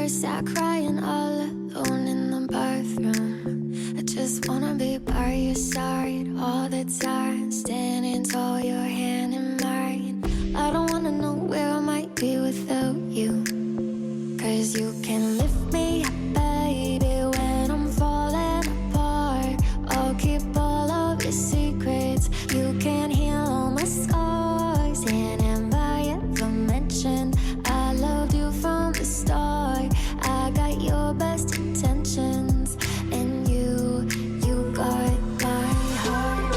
sat crying all alone in the bathroom. I just wanna be by your side all the time, standing tall, your hand in mine. I don't wanna know where I might be without you, 'cause you can lift me up, baby, when I'm falling apart. I'll keep all of your secrets. You can heal all my scars. And have I ever mentioned I loved you from the start? I got your best intentions, and you got my heart.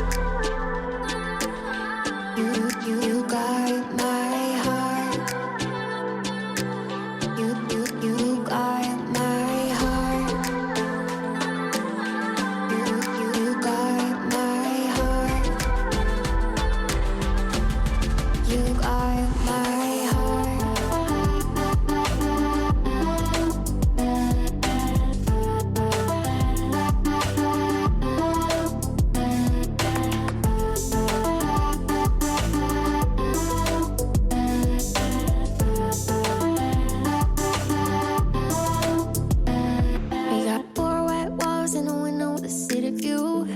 You got my heart. You got my heart. You got my heart. You got my heart. We got four white walls and a window with a city view,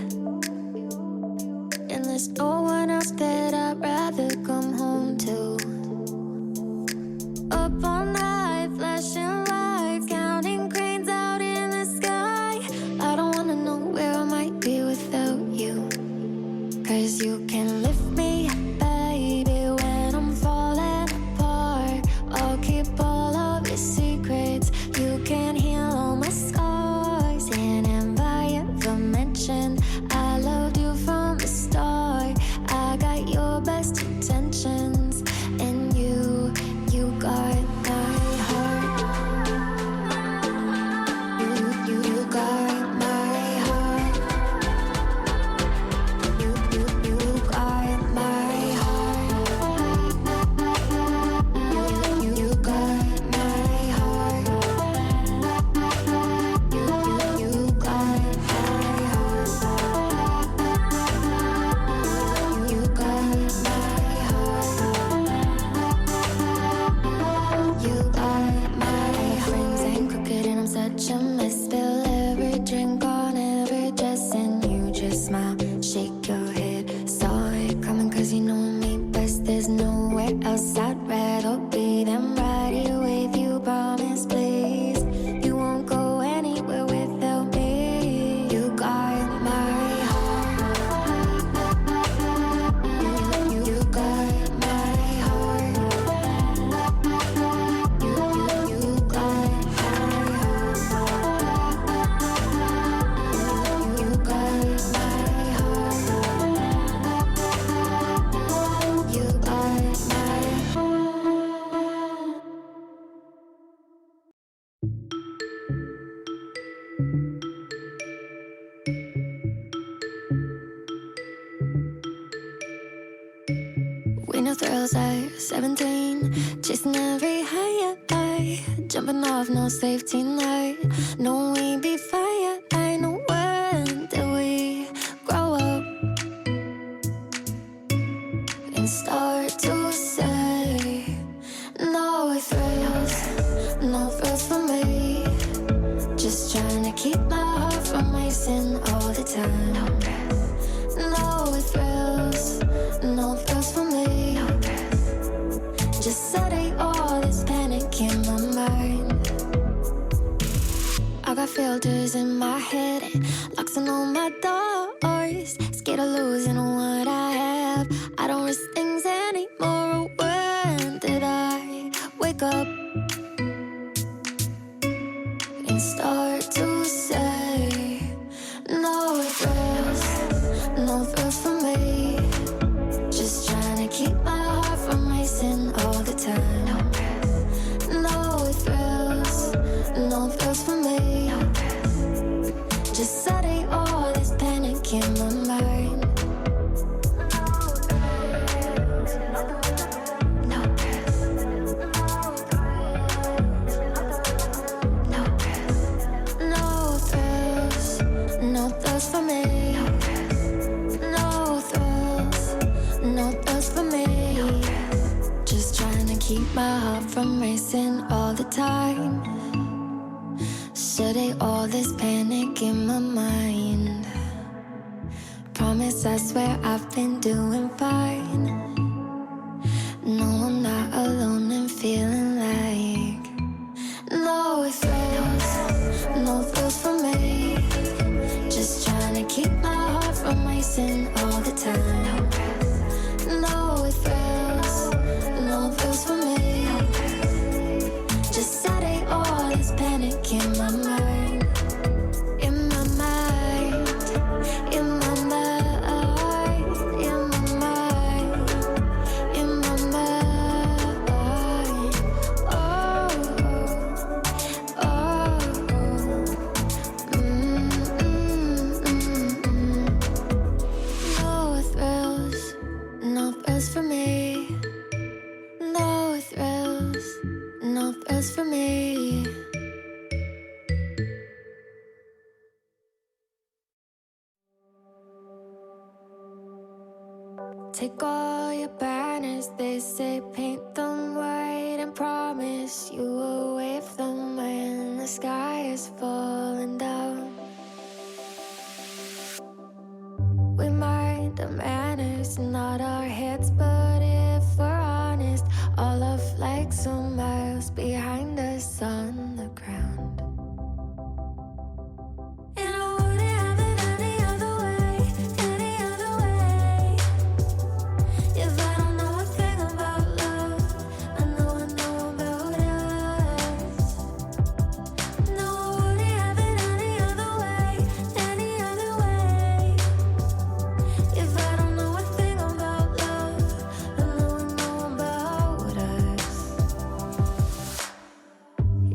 and there's no one else that I'd rather come home to. Up all night, flashing lights, counting cranes out in the sky. I don't wanna know where I might be without you, 'cause you can lift me up, baby, when I'm falling apart. I'll keep all of your secrets. You can heal all my scars. And have I ever mentioned I loved you from the start? I got your best intentions, and you got my heart. You got my heart. You got my heart. You got my heart. You got my heart. You got my heart. You got my friends ain't crooked and I'm such a mess. Spill every drink on every dress, and you just smile, shake your head. Saw it coming 'cause you know me best. There's nowhere else I'd rather be than right here with you. Promise, please, you won't go anywhere without me. You got my heart. You got my heart. You got my heart. You got my heart. You got my We know thrills at 17, chasing every high, jumping off, no safety net. No, we be fire. I know when did we grow up and start to say no thrills for me. Just trying to keep my heart from racing all the time. No thrills for me. Just setting all this panic in my mind. I got filters in my head, locks on all my doors. Scared of losing what I have. I don't risk things anymore. When did I wake up and start to say no thrills for me? Just trying to keep my heart from racing all the time. No thrills for me. Just setting all this panic in my mind. No thrills. No thrills for me. No thrills for me. Just trying to keep my heart from racing all the time. Yesterday, all this panic in my mind. Promise, I swear I've been doing fine. No, I'm not alone and feeling like no thrills, no thrills for me. Just trying to keep my heart from racing all the time. No thrills, no thrills for me. Just setting all this panic in my mind. In my mind, in my mind, in my mind, in my mind. Oh, oh, No thrills, no thrills for me. No thrills, no thrills for me. Take all your banners, they say paint them white, and promise you will wave them when the sky is falling down. We mind our manners, not our heads, but if we're honest, all of flags are miles behind us on the ground. And I wouldn't have it any other way, any other way. If I don't know a thing about love, I know about us. No, I wouldn't have it any other way, any other way. If I don't know a thing about love, I know about us.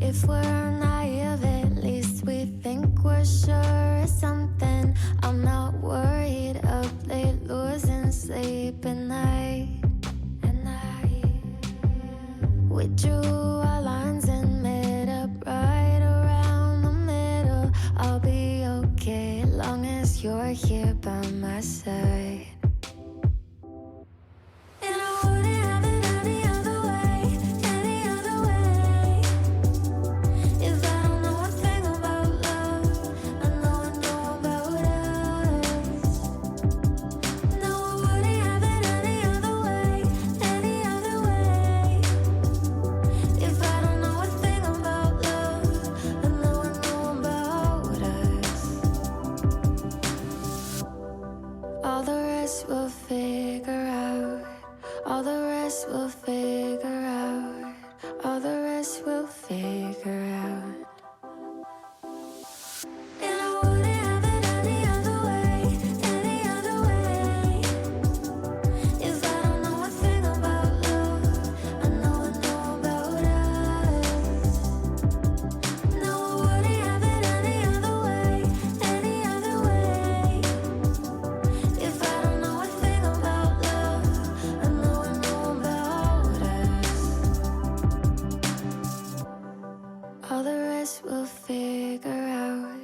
If we're naive, at least we think we're sure of something. I'm not worried of late losing sleep at night. We drew our lines and met up right around the middle. I'll be okay as long as you're here by my side. And I wouldn't have it any other way, any other way. If I don't know a thing about love, I know about us. No, I wouldn't have it any other way, any other way. If I don't know a thing about love, I know about us. All the rest we'll figure out. All the rest we'll figure out. All the rest we'll figure out. And I wouldn't have it any other way, any other way. If I don't know a thing about love, I know about us. No, I wouldn't have it any other way, any other way. If I don't know a thing about love, I know about us. All the rest we'll figure out.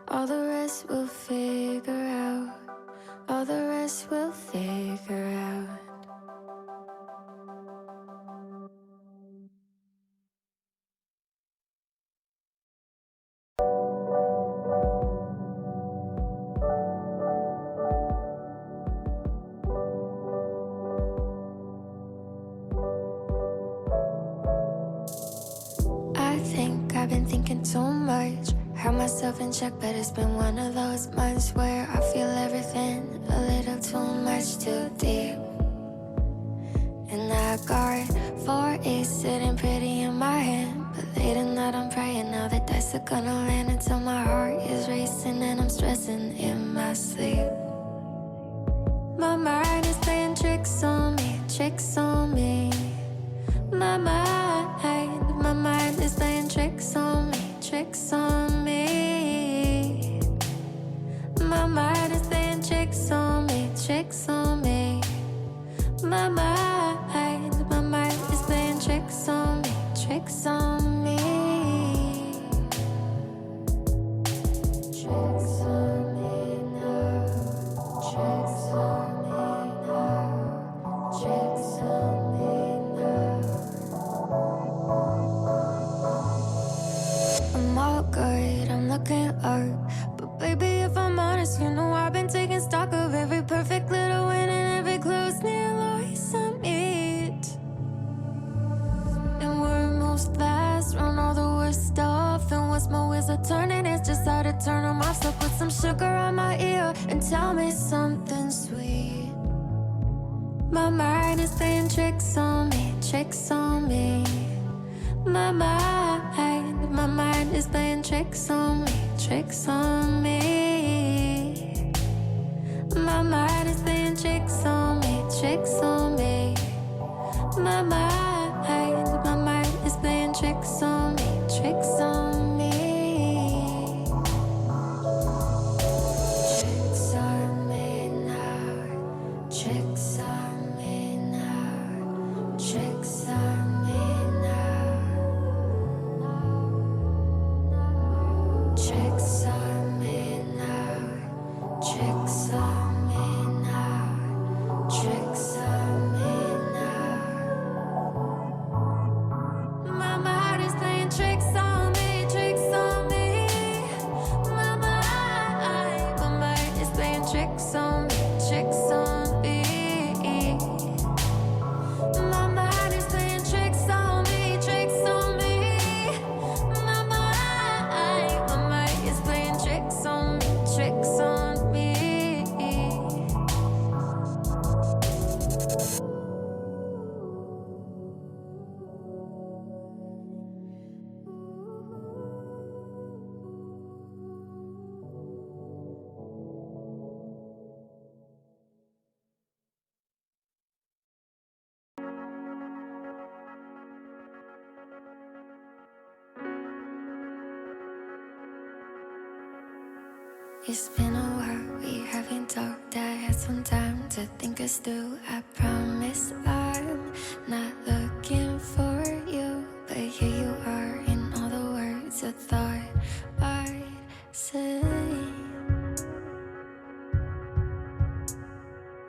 All the rest we'll figure out. All the rest we'll figure out. I think I've been thinking too much. Have myself in check, but it's been one of those months where I feel everything a little too much, too deep. And I got 4 aces sitting pretty in my hand, but late at night I'm praying now the dice are gonna land until my heart is racing and I'm stressing in my sleep. My mind is playing tricks on me, tricks on me. My mind is playing tricks on me, tricks on me. My mind is playing tricks on me, tricks on me. My mind is playing tricks on me, tricks on me. wanna turn them off, so put some sugar on my ear and tell me something sweet. My mind is playing tricks on me, tricks on me. My mind is playing tricks on me, tricks on me. My mind is playing tricks on me, tricks on me. My mind is playing tricks on me, tricks on me. Tricks on me now, tricks on me now, tricks on me now. Tricks on me now, tricks on me now, tricks on me now. My mind is playing tricks on me, tricks on me. My mind is playing tricks on me, tricks on me. My mind is playing tricks on me, tricks on me. My mind is playing tricks on me, tricks on me. It's been a while, we haven't talked. I had some time to think us through. I promise I'm not looking for you, but here you are in all the words I thought I'd say.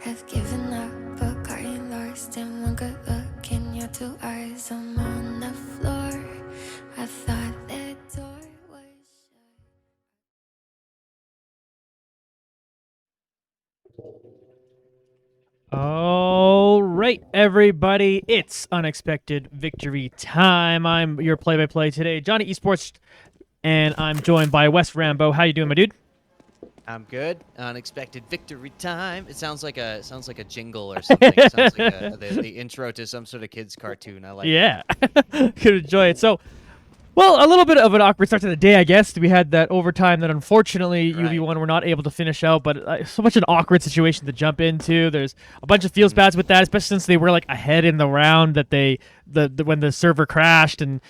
Have given up, but gotten lost in one good look in your two eyes. I'm on the floor. I thought that door was shut. All right, everybody, it's unexpected victory time. I'm your play-by-play today, Johnny Esports, and I'm joined by Wes Rambo. How you doing, my dude? I'm good. Unexpected victory time. It sounds like a jingle or something. It sounds like the intro to some sort of kids cartoon. I like Yeah, could enjoy it. So, well, a little bit of an awkward start to the day, I guess. We had that overtime that unfortunately Right. UV1 were not able to finish out, but so much an awkward situation to jump into. There's a bunch of feels bads with that, especially since they were like ahead in the round that when the server crashed, and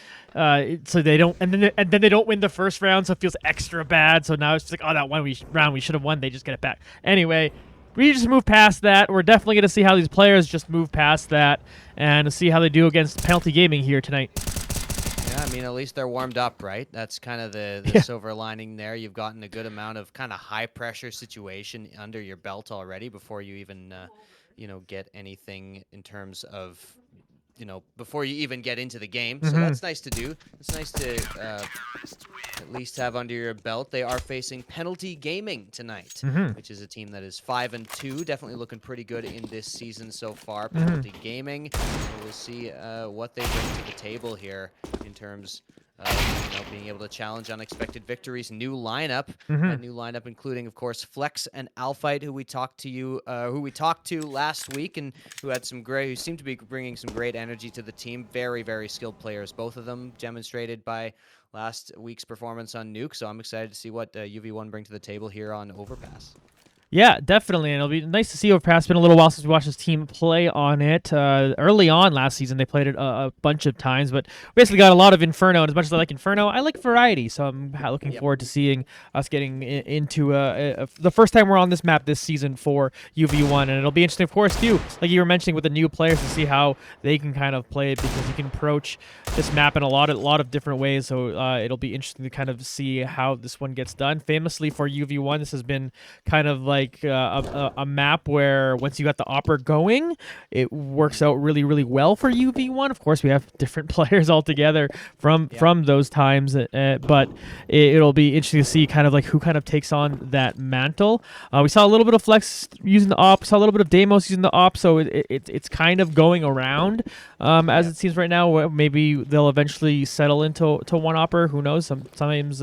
so they don't, and then they don't win the first round, so it feels extra bad. So now it's just like, oh, that round we should have won. They just get it back anyway. We just move past that. We're definitely going to see how these players just move past that and see how they do against Penalty Gaming here tonight. Yeah, I mean, at least they're warmed up, right? That's kind of the silver lining there. You've gotten a good amount of kind of high pressure situation under your belt already before you even, get anything in terms of, before you even get into the game. So that's nice to do. It's nice to at least have under your belt. They are facing Penalty Gaming tonight, which is a team that is 5-2, definitely looking pretty good in this season so far. Penalty Gaming. So we'll see what they bring to the table here in terms of being able to challenge unexpected victories. New lineup, a new lineup including, of course, Flex and Alphite, who we talked to last week, and who seemed to be bringing some great energy to the team. Very, very skilled players, both of them, demonstrated by last week's performance on Nuke. So I'm excited to see what UV1 bring to the table here on Overpass. Yeah, definitely, and it'll be nice to see Overpass. It's been a little while since we watched this team play on it. Early on last season, they played it a bunch of times, but basically got a lot of Inferno. And as much as I like Inferno, I like variety, so I'm looking forward to seeing us getting into the first time we're on this map this season for UV1, and it'll be interesting, of course, too, like you were mentioning with the new players, to see how they can kind of play it, because you can approach this map in a lot of different ways. So it'll be interesting to kind of see how this one gets done. Famously for UV1, this has been kind of like like a map where once you got the Opera going, it works out really, really well for UV1. Of course, we have different players altogether from those times, but it'll be interesting to see kind of like who kind of takes on that mantle. We saw a little bit of Flex using the op, saw a little bit of Deimos using the op, so it's kind of going around as it seems right now. Maybe they'll eventually settle into one Opera. Who knows? Sometimes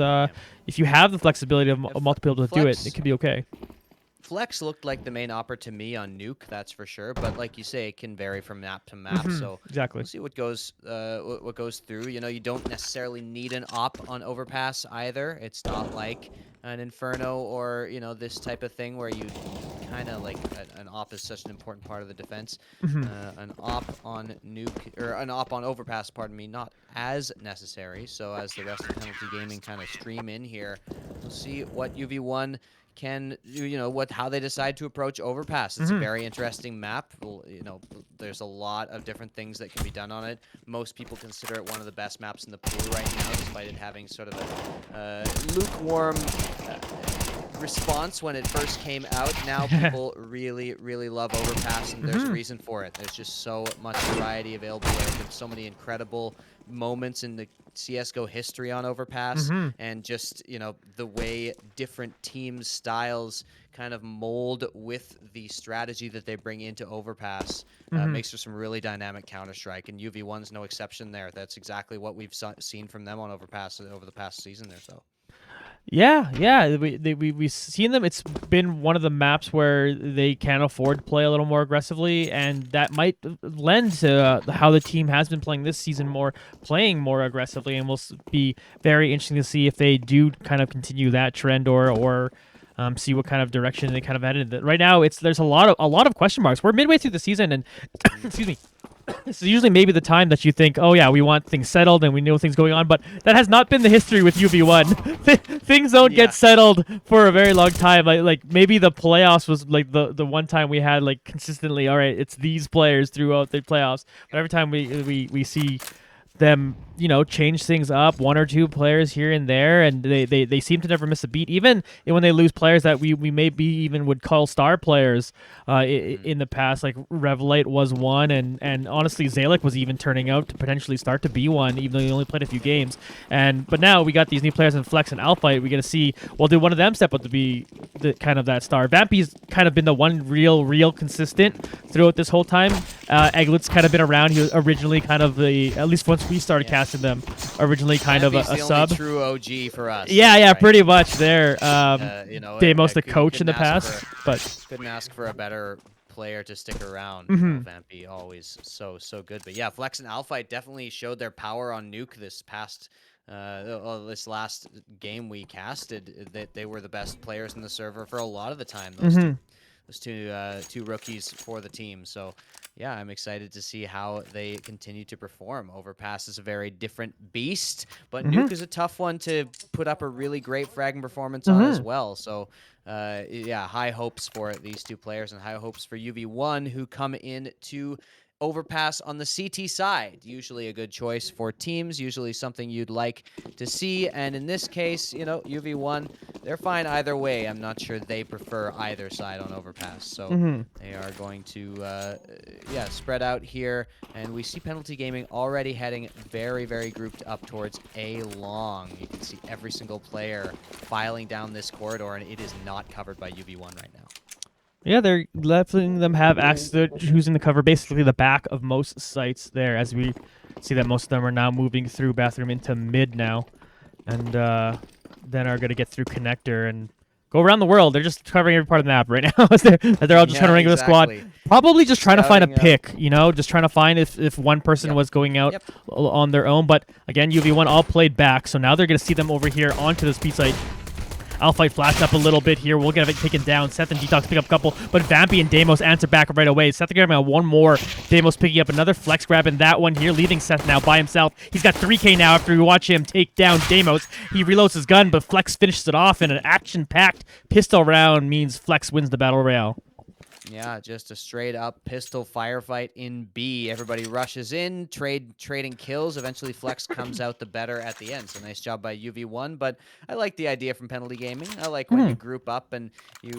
if you have the flexibility of multiple people to do it, it could be okay. Flex looked like the main opera to me on Nuke, that's for sure. But like you say, it can vary from map to map. So exactly. we'll see what goes through. You know, you don't necessarily need an op on Overpass either. It's not like an Inferno or this type of thing where you kind of like an op is such an important part of the defense. An op on Nuke or an op on Overpass, pardon me, not as necessary. So as the rest of Penalty Gaming kind of stream in here, we'll see what UV1 can how they decide to approach Overpass. It's a very interesting map. There's a lot of different things that can be done on it. Most people consider it one of the best maps in the pool right now, despite it having sort of a lukewarm response when it first came out. Now people really, really love Overpass, and there's a reason for it. There's just so much variety available. There's so many incredible moments in the CSGO history on Overpass, and just the way different teams' styles kind of mold with the strategy that they bring into Overpass makes for some really dynamic Counter-Strike, and UV1's no exception there. That's exactly what we've seen from them on Overpass over the past season or so. Yeah, we've seen them. It's been one of the maps where they can afford to play a little more aggressively, and that might lend to how the team has been playing this season, playing more aggressively, and we'll be very interesting to see if they do kind of continue that trend or see what kind of direction they kind of headed. Right now, there's a lot of question marks. We're midway through the season, and excuse me. This is usually maybe the time that you think, oh yeah, we want things settled and we know things going on, but that has not been the history with UV1. Things don't get settled for a very long time. Like maybe the playoffs was like the one time we had like consistently, all right, it's these players throughout the playoffs. But every time we see them, change things up, one or two players here and there, and they seem to never miss a beat. Even when they lose players that we maybe even would call star players in the past, like Revelate was one, and honestly Zalek was even turning out to potentially start to be one, even though he only played a few games. But now we got these new players in Flex and Alpha. We got to see, well, did one of them step up to be the kind of that star? Vampy's kind of been the one real consistent throughout this whole time. Eglet's kind of been around. He was originally kind of at least once we started casting them, originally kind of a sub. Only true OG for us. Yeah, right? Pretty much there. Deimos the coach in the past, but couldn't ask for a better player to stick around. Vampy always so good. But yeah, Flex and Alpha definitely showed their power on Nuke this last game we casted. That they were the best players in the server for a lot of the time. Those two rookies for the team. So yeah, I'm excited to see how they continue to perform. Overpass is a very different beast, but Nuke is a tough one to put up a really great fragging performance on as well. So yeah, high hopes for these two players and high hopes for UV1, who come in to Overpass on the CT side. Usually a good choice for teams, usually something you'd like to see. And in this case, UV1, they're fine either way. I'm not sure they prefer either side on Overpass. So they are going to, spread out here. And we see Penalty Gaming already heading very, very grouped up towards A long. You can see every single player filing down this corridor, and it is not covered by UV1 right now. Yeah, they're letting them have access to choosing the cover, basically the back of most sites there, as we see that most of them are now moving through bathroom into mid now, and then are going to get through connector and go around the world. They're just covering every part of the map right now. They're all just trying to wrangle the squad. Probably just trying to find a pick, just trying to find if one person was going out on their own. But again, UV1 all played back, so now they're going to see them over here onto this B site. Alpha flashed up a little bit here. We'll get it taken down. Seth and Detox pick up a couple, but Vampy and Deimos answer back right away. Seth grabbing one more. Deimos picking up another flex grab in that one here, leaving Seth now by himself. He's got 3K now after we watch him take down Deimos. He reloads his gun, but Flex finishes it off, and an action-packed pistol round means Flex wins the Battle Royale. Yeah, just a straight up pistol firefight in B. Everybody rushes in, trading kills. Eventually, Flex comes out the better at the end. So nice job by UV1. But I like the idea from Penalty Gaming. I like when you group up and you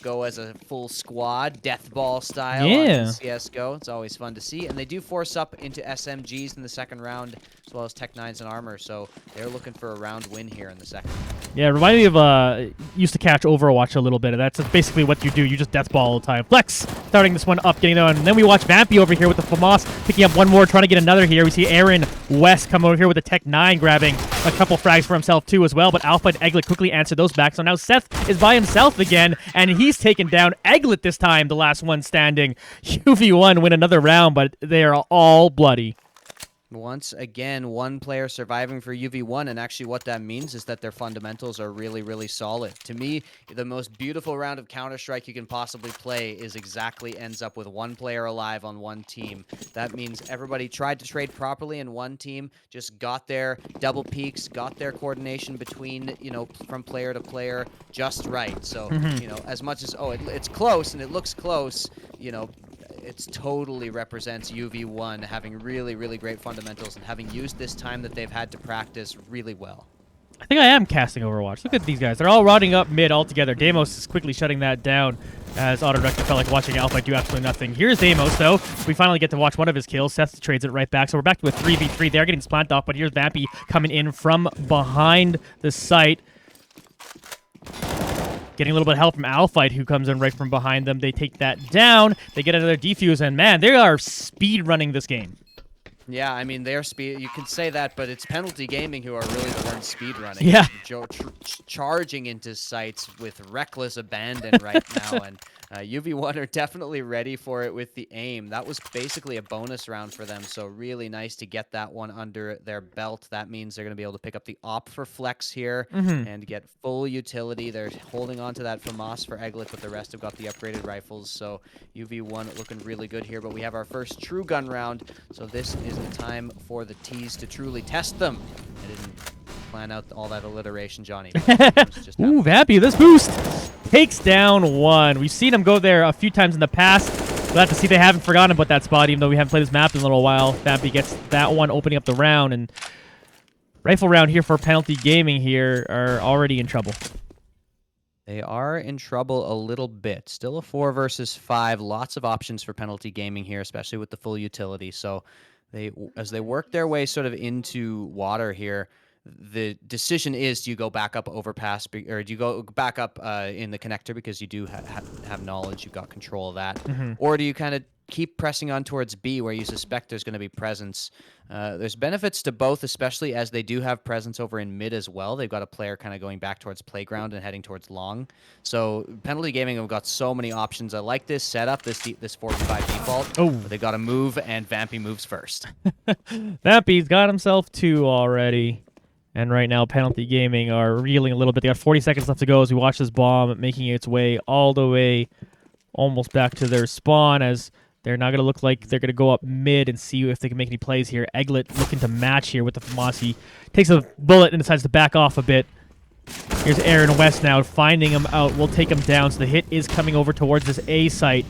go as a full squad, death ball style in Yeah. CSGO. It's always fun to see. And they do force up into SMGs in the second round, as well as Tech 9s and armor. So they're looking for a round win here in the second. Yeah, it reminded me of used to catch Overwatch a little bit. That's basically what you do. You just death ball all the time. Flex starting this one up, getting on. And then we watch Vampy over here with the FAMAS picking up one more, trying to get another here. We see Aaron West come over here with the Tech 9, grabbing a couple frags for himself too as well. But Alpha and Eglet quickly answered those back. So now Seth is by himself again, and he's taken down Eglet this time, the last one standing. UV1 win another round, but they are all bloody. Once again, one player surviving for UV1, and actually what that means is that their fundamentals are really, really solid. To me, the most beautiful round of Counter-Strike you can possibly play is exactly ends up with one player alive on one team. That means everybody tried to trade properly in one team, just got their double peaks, got their coordination between, from player to player just right. So, as much as, it's close and it looks close, it totally represents UV1 having really, really great fundamentals and having used this time that they've had to practice really well. I think I am casting Overwatch. Look at these guys. They're all rotting up mid altogether. Deimos is quickly shutting that down as Autodirector felt like watching Alpha do absolutely nothing. Here's Deimos, though. We finally get to watch one of his kills. Seth trades it right back. So we're back to a 3v3. They're getting splant off, but here's Vampy coming in from behind the site. Getting a little bit of help from Alphite, who comes in right from behind them. They take that down. They get another defuse, and man, they are speed running this game. Yeah, I mean, they're speed. You could say that, but it's Penalty Gaming who are really the ones speed running. Yeah. Charging into sites with reckless abandon right now, and UV1 are definitely ready for it with the aim. That was basically a bonus round for them, so really nice to get that one under their belt. That means they're going to be able to pick up the op for Flex here and get full utility. They're holding on to that FAMAS for Eglet, but the rest have got the upgraded rifles, so UV1 looking really good here. But we have our first true gun round, so this is the time for the T's to truly test them. I didn't plan out all that alliteration, Johnny. Ooh, Vampy, this boost takes down one. We've seen him go there a few times in the past. Glad to see they haven't forgotten about that spot, even though we haven't played this map in a little while. Vampy gets that one, opening up the round, and rifle round here for Penalty Gaming here are already in trouble. They are in trouble a little bit. Still a 4 versus 5. Lots of options for Penalty Gaming here, especially with the full utility. So as they work their way sort of into water here, the decision is, do you go back up overpass, or do you go back up in the connector because you do have knowledge, you've got control of that, or do you kind of keep pressing on towards B where you suspect there's going to be presence? There's benefits to both, especially as they do have presence over in mid as well. They've got a player kind of going back towards playground and heading towards long. So Penalty Gaming have got so many options. I like this setup, this 45 default. Oh, but they got to move, and Vampy moves first. Vampy's got himself 2 already. And right now, Penalty Gaming are reeling a little bit. They got 40 seconds left to go as we watch this bomb making its way all the way almost back to their spawn, as they're not going to look like they're going to go up mid and see if they can make any plays here. Eglet looking to match here with the FAMAS. He takes a bullet and decides to back off a bit. Here's Aaron West now finding him out. We'll take him down. So the hit is coming over towards this A site.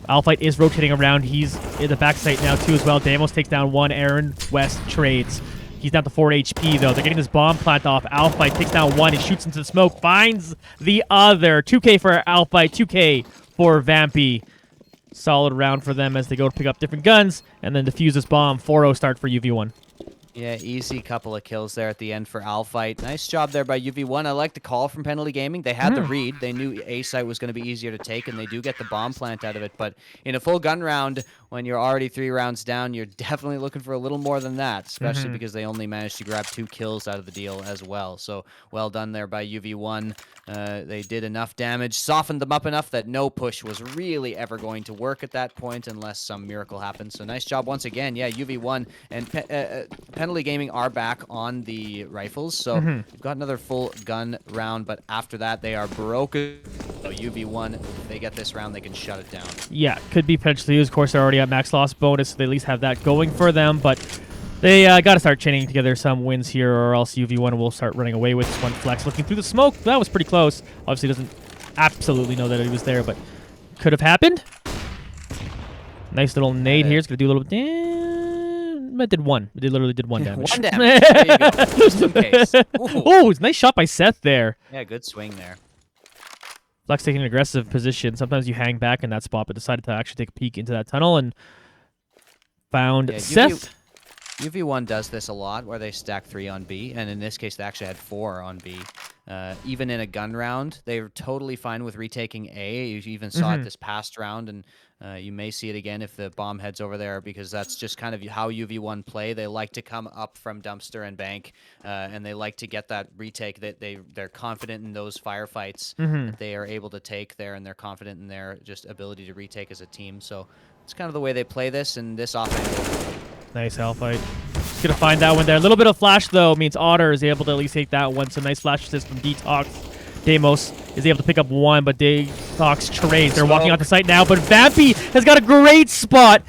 Alphite is rotating around. He's in the back site now too as well. Deimos takes down one. Aaron West trades. He's down to 4 HP, though. They're getting this bomb plant off. Alphite takes down one. He shoots into the smoke. Finds the other. 2K for Alphite. 2K for Vampy. Solid round for them as they go to pick up different guns and then defuse this bomb. 4-0 start for UV1. Yeah, easy couple of kills there at the end for Alphite. Nice job there by UV1. I like the call from Penalty Gaming. They had the read. They knew A site was going to be easier to take, and they do get the bomb plant out of it. But in a full gun round, when you're already 3 rounds down, you're definitely looking for a little more than that, especially because they only managed to grab 2 kills out of the deal as well. So well done there by UV1. They did enough damage, softened them up enough that no push was really ever going to work at that point unless some miracle happened. So nice job once again. Yeah, UV1 and Penalty Gaming are back on the rifles. So we've got another full gun round, but after that they are broken. So UV1, if they get this round, they can shut it down. Yeah, could be potentially used. Of course, they're already at max loss bonus, so they at least have that going for them, but they got to start chaining together some wins here, or else UV1 will start running away with this one. Flex looking through the smoke. That was pretty close. Obviously doesn't absolutely know that he was there, but could have happened. Nice little nade here. It's gonna do a little bit. It did one. It literally did one damage. One damage. There you go. Just in case. Ooh. Oh, nice shot by Seth there. Yeah, good swing there. Flex taking an aggressive position. Sometimes you hang back in that spot, but decided to actually take a peek into that tunnel and found Seth. UV1 does this a lot, where they stack 3 on B, and in this case, they actually had 4 on B. Even in a gun round, they're totally fine with retaking A. You even saw it this past round, and you may see it again if the bomb heads over there, because that's just kind of how UV1 play. They like to come up from dumpster and bank, and they like to get that retake. That they're confident in those firefights that they are able to take there, and they're confident in their just ability to retake as a team. So it's kind of the way they play this, and this offense. Nice Alpha. Just gonna find that one there. A little bit of flash though means Otter is able to at least take that one. So nice flash assist from Detox. Deimos is able to pick up one, but Detox trades. They're walking onto site now, but Vampy has got a great spot.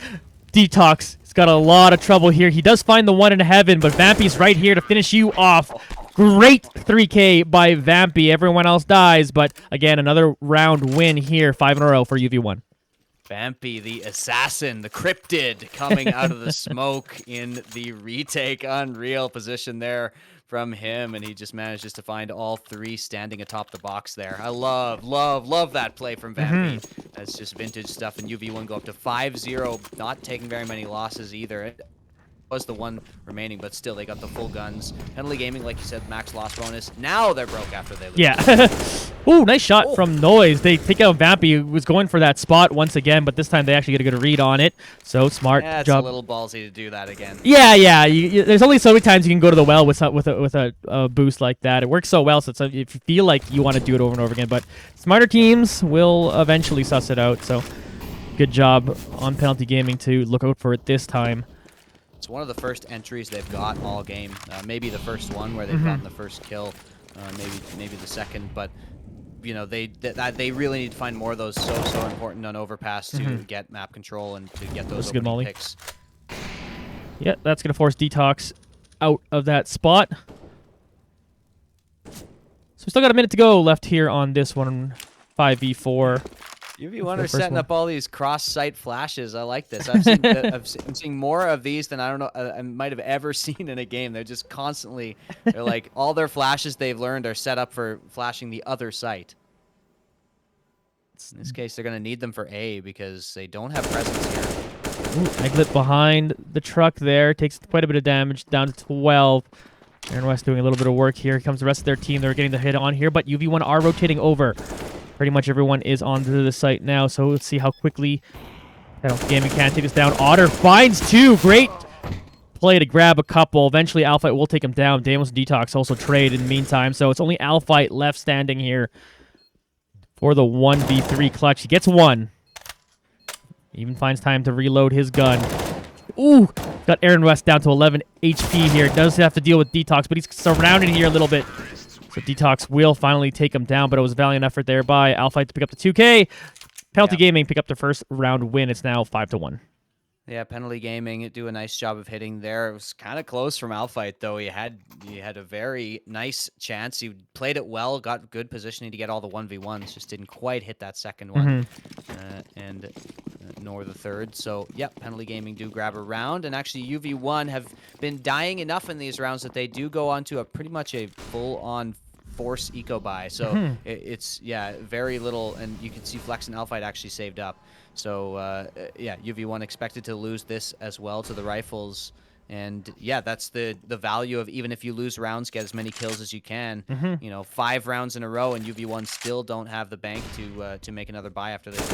Detox has got a lot of trouble here. He does find the one in heaven, but Vampy's right here to finish you off. Great 3K by Vampy. Everyone else dies, but again, another round win here. 5 in a row for UV1. Vampy, the assassin, the cryptid, coming out of the smoke in the retake. Unreal position there from him, and he just manages to find all 3 standing atop the box there. I love that play from Vampy. That's just vintage stuff, and UV1 go up to 5-0, not taking very many losses either. It was the one remaining, but still, they got the full guns. Penalty Gaming, like you said, max loss bonus. Now they're broke after they lose. Yeah. Ooh, nice shot from Noise. They take out Vampy, who was going for that spot once again, but this time they actually get a good read on it. So smart yeah, it's job. a little ballsy to do that again. Yeah. There's only so many times you can go to the well with a boost like that. It works so well, so it's, if you feel like you want to do it over and over again, but smarter teams will eventually suss it out. So good job on Penalty Gaming to look out for it this time. It's one of the first entries they've got all game. Maybe the first one where they've gotten the first kill. Maybe the second, but you know they really need to find more of those so important on overpass to get map control and to get those opening picks. Yeah, that's gonna force Detox out of that spot. So we still got a minute to go left here on this one. 5v4. UV1 are setting up all these cross-site flashes. I like this. I'm seeing more of these than I might have ever seen in a game. They're just constantly, they're like, all their flashes they've learned are set up for flashing the other site. In this case, they're going to need them for A because they don't have presence here. Ooh, Eglet behind the truck there. Takes quite a bit of damage, down to 12. Aaron West doing a little bit of work here. Here comes the rest of their team. They're getting the hit on here, but UV1 are rotating over. Pretty much everyone is onto the site now, so let's see how quickly Gaming can take this down. Otter finds 2. Great play to grab a couple. Eventually, Alpha will take him down. Deimos and Detox also trade in the meantime, so it's only Alpha left standing here for the 1v3 clutch. He gets 1. Even finds time to reload his gun. Ooh, got Aaron West down to 11 HP here. Does have to deal with Detox, but he's surrounded here a little bit. So Detox will finally take him down, but it was a valiant effort there by Alpha to pick up the 2K. Penalty Gaming pick up the first round win. It's now 5-1. Yeah, Penalty Gaming do a nice job of hitting there. It was kind of close from Alpha, though. He had a very nice chance. He played it well, got good positioning to get all the 1v1s, just didn't quite hit that second one, nor the third. So, yeah, Penalty Gaming do grab a round, and actually UV1 have been dying enough in these rounds that they do go on to pretty much a full-on force eco buy. So it's very little, and you can see Flex and Alphite actually saved up. So yeah, UV1 expected to lose this as well to the rifles, and yeah, that's the value of, even if you lose rounds, get as many kills as you can. You know, 5 rounds in a row, and UV1 still don't have the bank to make another buy after they.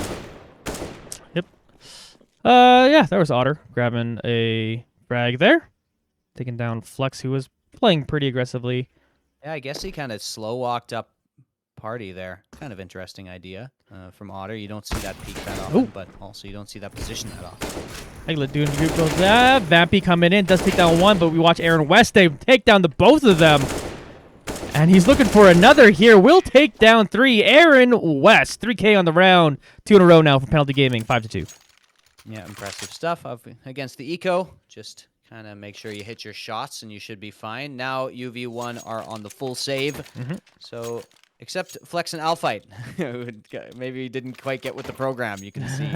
Yep. Yeah, there was Otter grabbing a frag there, taking down Flex, who was playing pretty aggressively. Yeah, I guess he kind of slow walked up party there. Kind of interesting idea from Otter. You don't see that peak that often, but also you don't see that position that often. Eglet doing group goes, Vampy coming in, does take down 1, but we watch Aaron West take down the both of them. And he's looking for another here. Will take down 3. Aaron West, 3K on the round. 2 in a row now for Penalty Gaming, 5-2. Yeah, impressive stuff against the Eco. Just kind of make sure you hit your shots and you should be fine. Now UV1 are on the full save. So Except Flex and Alphite, who maybe didn't quite get with the program. You can see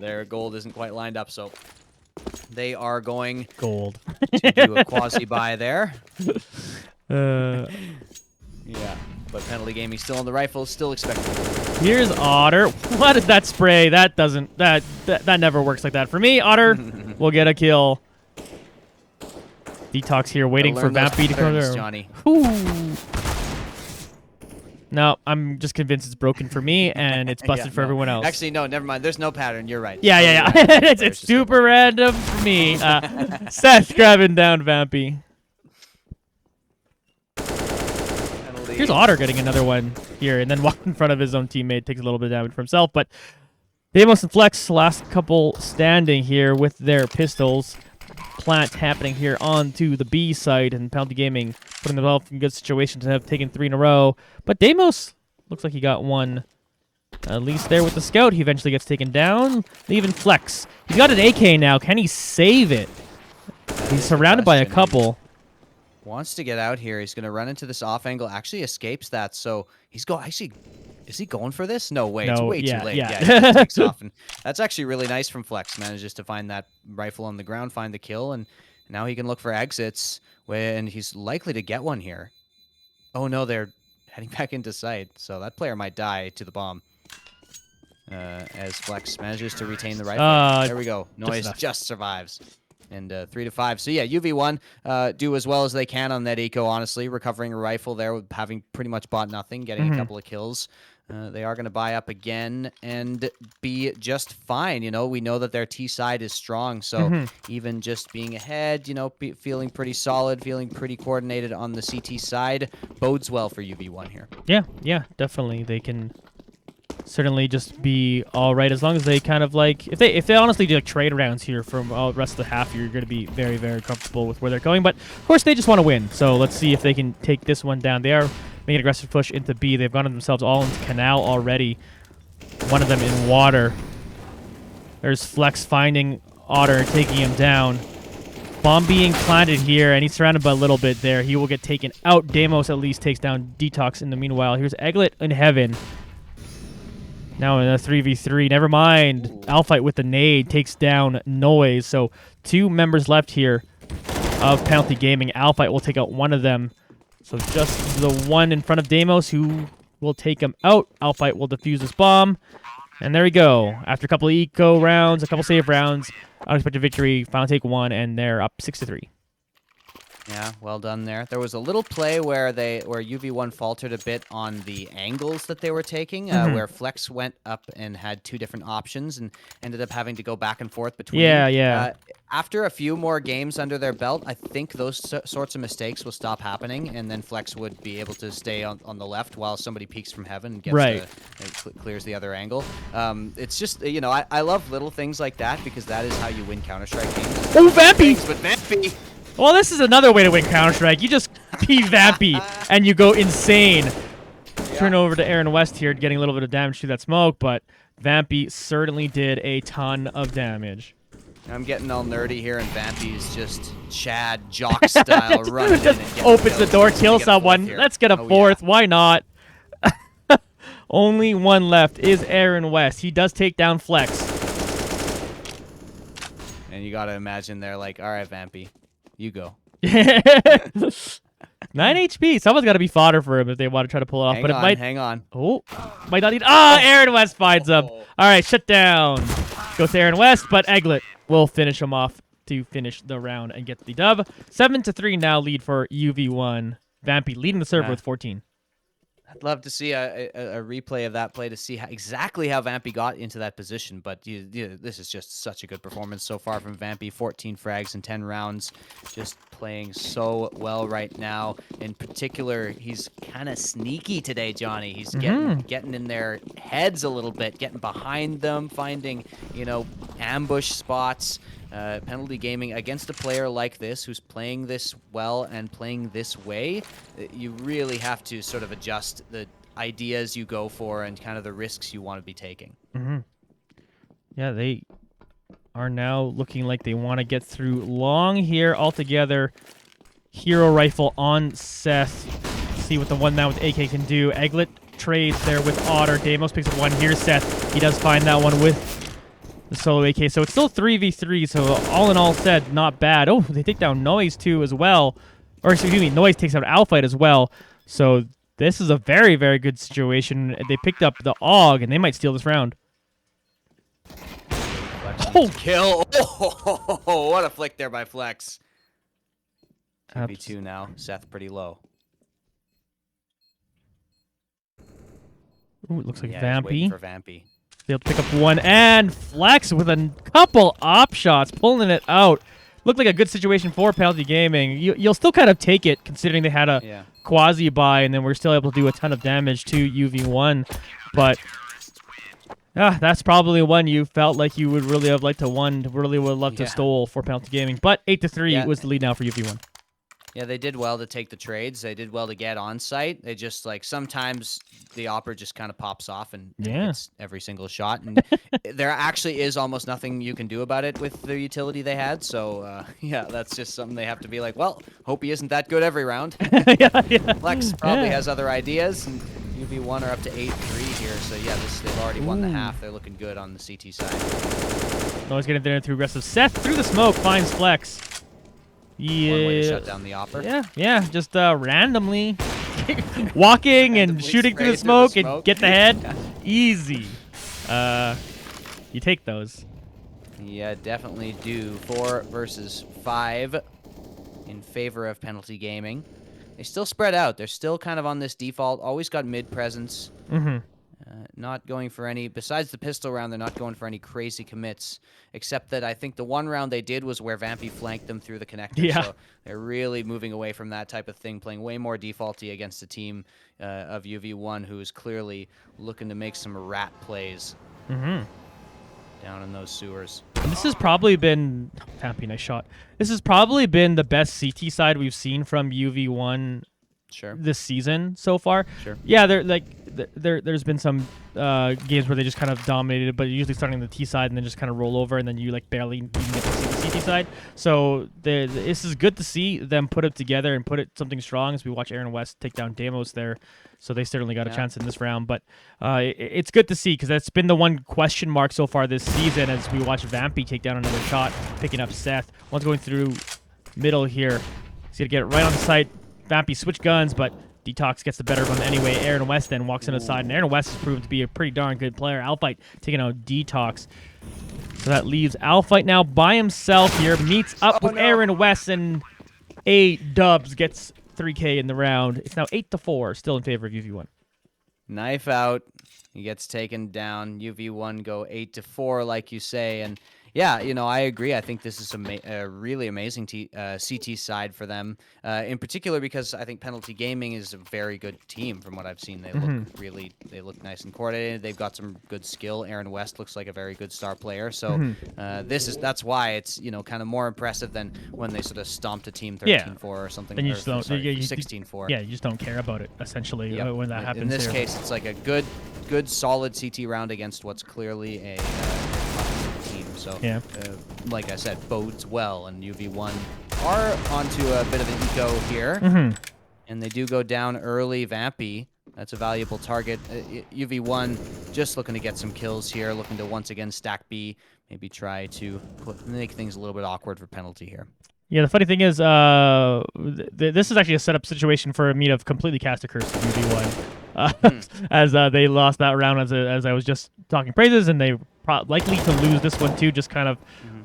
their gold isn't quite lined up, so they are going Gold. to do a quasi-buy there. Yeah, but Penalty Gaming still on the rifle, still expecting. Here's Otter. What is that spray? That doesn't. That never works like that for me. Otter will get a kill. Detox here, waiting for Vampy to come there. Johnny. No, I'm just convinced it's broken for me and it's busted for everyone else. Actually, no, never mind. There's no pattern. You're right. Yeah. It's super random for me. Seth grabbing down Vampy. Here's Otter getting another one here, and then walking in front of his own teammate, takes a little bit of damage for himself. But Deimos and Flex, last couple standing here with their pistols. Plant happening here onto the B side, and Penalty Gaming putting themselves in a good situation to have taken 3 in a row. But Deimos looks like he got one at least there with the scout. He eventually gets taken down. Leaving Flex. He's got an AK now. Can he save it? He's surrounded by a couple. Wants to get out here. He's going to run into this off angle. Actually escapes that. So he's actually, is he going for this? No way. It's way too late. Yeah, he takes off. And that's actually really nice from Flex. Manages to find that rifle on the ground, find the kill, and now he can look for exits. And he's likely to get one here. Oh no, they're heading back into sight. So that player might die to the bomb. As Flex manages to retain the rifle. There we go. Noise just survives. And 3 to 5. So yeah, UV1 do as well as they can on that eco, honestly. Recovering a rifle there with having pretty much bought nothing, getting a couple of kills. They are going to buy up again and be just fine. You know, we know that their T side is strong. So even just being ahead, you know, feeling pretty solid, feeling pretty coordinated on the CT side bodes well for UV1 here. Yeah, definitely. They can certainly just be all right as long as they kind of like if they honestly do like trade rounds here from all the rest of the half, you're going to be very, very comfortable with where they're going. But of course they just want to win, so let's see if they can take this one down. They are making an aggressive push into B. They've gotten themselves all into Canal already, one of them in water. There's Flex finding Otter and taking him down. Bomb being planted here, and he's surrounded by a little bit there. He will get taken out. Deimos at least takes down Detox in the meanwhile. Here's Egglet in heaven. Now in a 3v3, never mind. Alphite with the nade takes down Noise. So 2 members left here of Penalty Gaming. Alphite will take out one of them. So just the one in front of Deimos who will take him out. Alphite will defuse this bomb. And there we go. After a couple of eco rounds, a couple save rounds, unexpected victory, final take 1, and they're up 6-3. Yeah, well done there. There was a little play where UV1 faltered a bit on the angles that they were taking, where Flex went up and had 2 different options and ended up having to go back and forth between. Yeah. After a few more games under their belt, I think those sorts of mistakes will stop happening, and then Flex would be able to stay on the left while somebody peeks from heaven and gets clears the other angle. It's just, you know, I love little things like that because that is how you win Counter-Strike games. Oh, Vampy! But Vampy! Well, this is another way to win Counter-Strike. You just pee Vampy and you go insane. Turn over to Aaron West here, getting a little bit of damage to that smoke, but Vampy certainly did a ton of damage. I'm getting all nerdy here, and Vampy is just Chad Jock style running just in and opens the door, kills someone. Let's get a fourth. Yeah. Why not? Only one left is Aaron West. He does take down Flex. And you got to imagine they're like, all right, Vampy. You go. 9 HP. Someone's got to be fodder for him if they want to try to pull it off. Hang on. Oh, might not need. Aaron West finds him. All right, shut down. Goes to Aaron West, but Egglet will finish him off to finish the round and get the dub. 7-3 now lead for UV1. Vampy leading the server with 14. I'd love to see a replay of that play to see exactly how Vampy got into that position, but this is just such a good performance so far from Vampy. 14 frags in 10 rounds, just playing so well right now. In particular, he's kind of sneaky today, Johnny. He's getting in their heads a little bit, getting behind them, finding, you know, ambush spots. Penalty Gaming against a player like this who's playing this well and playing this way, you really have to sort of adjust the ideas you go for and kind of the risks you want to be taking. Yeah, they are now looking like they want to get through long here altogether. Hero rifle on Seth. see what the one man with AK can do. Egglet trades there with Otter. Damos picks up one. Here's Seth. He does find that one with the solo AK. So it's still 3v3. So all in all said, not bad. Oh, they take down Noise too as well. Or excuse me, Noise takes out Alphite as well. So this is a very, very good situation. They picked up the AUG, and they might steal this round. Oh, kill. Oh, what a flick there by Flex. 2v2 now. Seth pretty low. Ooh, it looks like Yeah, he's waiting for Vampy. Vampy. They'll pick up one, and Flex with a couple op shots, pulling it out. Looked like a good situation for Penalty Gaming. You'll still kind of take it, considering they had a quasi-buy, and then we're still able to do a ton of damage to UV1. But that's probably one you felt like you would really have liked to won, really would love to stole for Penalty Gaming. But 8-3 was the lead now for UV1. Yeah, they did well to take the trades. They did well to get on site. They just like sometimes the opera just kind of pops off and hits every single shot. And there actually is almost nothing you can do about it with the utility they had. So yeah, that's just something they have to be like, well, hope he isn't that good every round. Flex probably has other ideas, and UV1 are up to 8-3 here. So yeah, they've already won the half. They're looking good on the CT side. Always getting there through aggressive. Seth through the smoke finds Flex. Yeah. One way to shut down the opera. Yeah, just randomly walking and shooting through the smoke and get the head. Easy. You take those. Yeah, definitely do. 4 versus 5 in favor of Penalty Gaming. They still spread out. They're still kind of on this default. Always got mid presence. Not going for any, besides the pistol round, they're not going for any crazy commits, except that I think the one round they did was where Vampy flanked them through the connector. Yeah. So they're really moving away from that type of thing, playing way more defaulty against a team of UV1 who is clearly looking to make some rat plays down in those sewers. And this has probably been, Vampy, nice shot. This has probably been the best CT side we've seen from UV1 this season so far. Yeah, there's been some games where they just kind of dominated, but usually starting on the T side and then just kind of roll over, and then you like barely even get to see the CT side. So this is good to see them put it together and put it something strong as we watch Aaron West take down Damos there. So they certainly got a chance in this round, but it's good to see because that's been the one question mark so far this season as we watch Vampy take down another shot, picking up Seth. One's going through middle here. He's going to get it right on the site. Vampy switch guns, but Detox gets the better of him anyway. Aaron West then walks in the side, and Aaron West has proven to be a pretty darn good player. Alphite taking out Detox. So that leaves Alphite now by himself here. Meets up with Aaron West, and A-Dubs gets 3K in the round. It's now 8-4, still in favor of UV1. Knife out. He gets taken down. UV1 go 8-4, like you say, and yeah, I agree. I think this is a really amazing CT side for them, in particular because I think Penalty Gaming is a very good team from what I've seen. They look nice and coordinated. They've got some good skill. Aaron West looks like a very good star player. So that's why it's kind of more impressive than when they sort of stomped a team 13-4 or something. Then you just don't 16-4. Yeah, you just don't care about it essentially when that happens. In this case, it's like a good solid CT round against what's clearly a team. So, like I said, bodes well, and UV1 are onto a bit of an eco here, and they do go down early. Vampy, that's a valuable target. UV1 just looking to get some kills here, looking to once again stack B, maybe try to make things a little bit awkward for Penalty here. Yeah, the funny thing is, this is actually a setup situation for me to have completely cast a curse to UV1. As they lost that round as I was just talking praises, and they likely to lose this one too, just kind of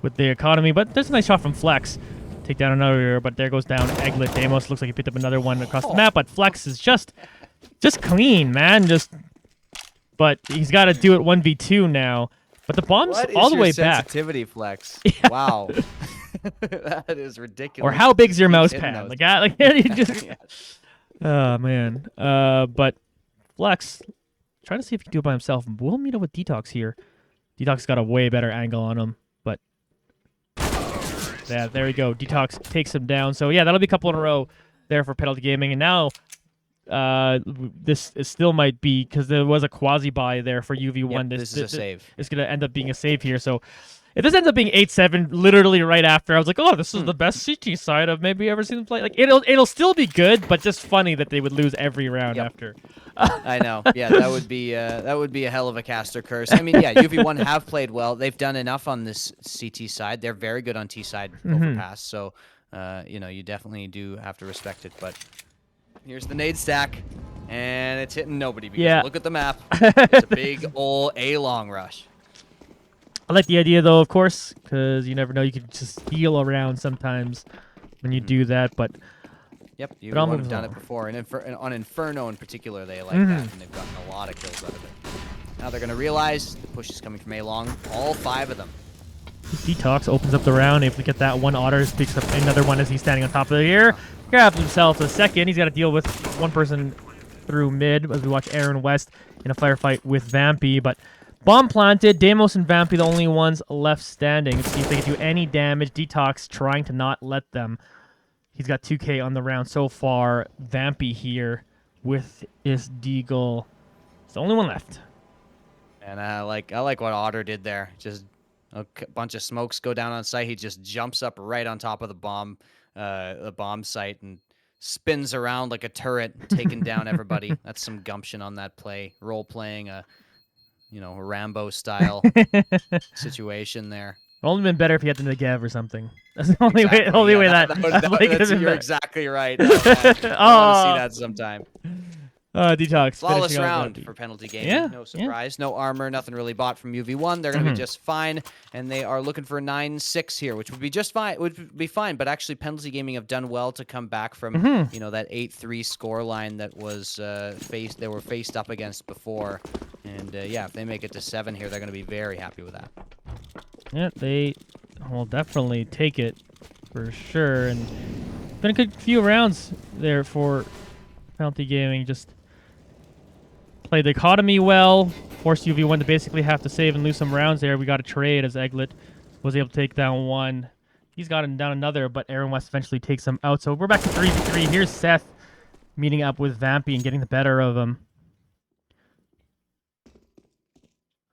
with the economy. But there's a nice shot from Flex. Take down another, but there goes down Egglet. Damos looks like he picked up another one across the map, but Flex is just clean, man. But he's got to do it 1v2 now. But the bomb's all the way back. Sensitivity, Flex. Wow. That is ridiculous. Or how big's your mouse pad? Oh man. But Flex, trying to see if he can do it by himself. We'll meet up with Detox here. Detox got a way better angle on him, but yeah, there we go. Detox takes him down. So yeah, that'll be a couple in a row there for Penalty Gaming. And now this still might be, because there was a quasi buy there for UV1. This is a save. It's going to end up being a save here. So If this ends up being 8-7, literally right after, I was like, oh, this is the best CT side I've maybe ever seen them play. Like, it'll still be good, but just funny that they would lose every round Yep. after. I know. Yeah, that would be a hell of a caster curse. I mean, yeah, UV1 have played well. They've done enough on this CT side. They're very good on T side overpass. So, you know, you definitely do have to respect it. But here's the nade stack, and it's hitting nobody because Yeah. look at the map. It's a big ol' A long rush. I like the idea, though, of course, because you never know. You can just steal around sometimes when you do that, but... Yep, you I'll would move have done it along. before. And on Inferno in particular, they like that, and they've gotten a lot of kills out of it. Now they're going to realize the push is coming from A-Long, all 5 of them. Detox opens up the round, able to get that one. Otters picks up another one as he's standing on top of the air. Grabs himself a second. He's got to deal with one person through mid as we watch Aaron West in a firefight with Vampy, but bomb planted. Deimos and Vampy the only ones left standing. Let's see if they can do any damage. Detox trying to not let them. He's got 2K on the round so far. Vampy here with his Deagle. It's the only one left. And I like what Otter did there. Just a bunch of smokes go down on site. He just jumps up right on top of the bomb site and spins around like a turret, taking down everybody. That's some gumption on that play. Role playing a Rambo style situation there. It would only been better if he had the Negev or something. That's the only way that you're exactly right. Oh, man. I want to see that sometime. Detox. Flawless finishing off round Vampy. for penalty gaming. Yeah, No surprise. No armor. Nothing really bought from UV1. They're going to be just fine, and they are looking for 9-6 here, which would be just fine. Would be fine, but actually, penalty gaming have done well to come back from that 8-3 score line that was they were faced up against before. And yeah, if they make it to 7 here, they're going to be very happy with that. Yeah, they will definitely take it for sure. And been a good few rounds there for penalty gaming. Just played the economy well. Forced UV1 to basically have to save and lose some rounds there. We got a trade as Eglet was able to take down one. He's gotten down another, but Aaron West eventually takes him out. So we're back to 3v3. Here's Seth meeting up with Vampy and getting the better of him.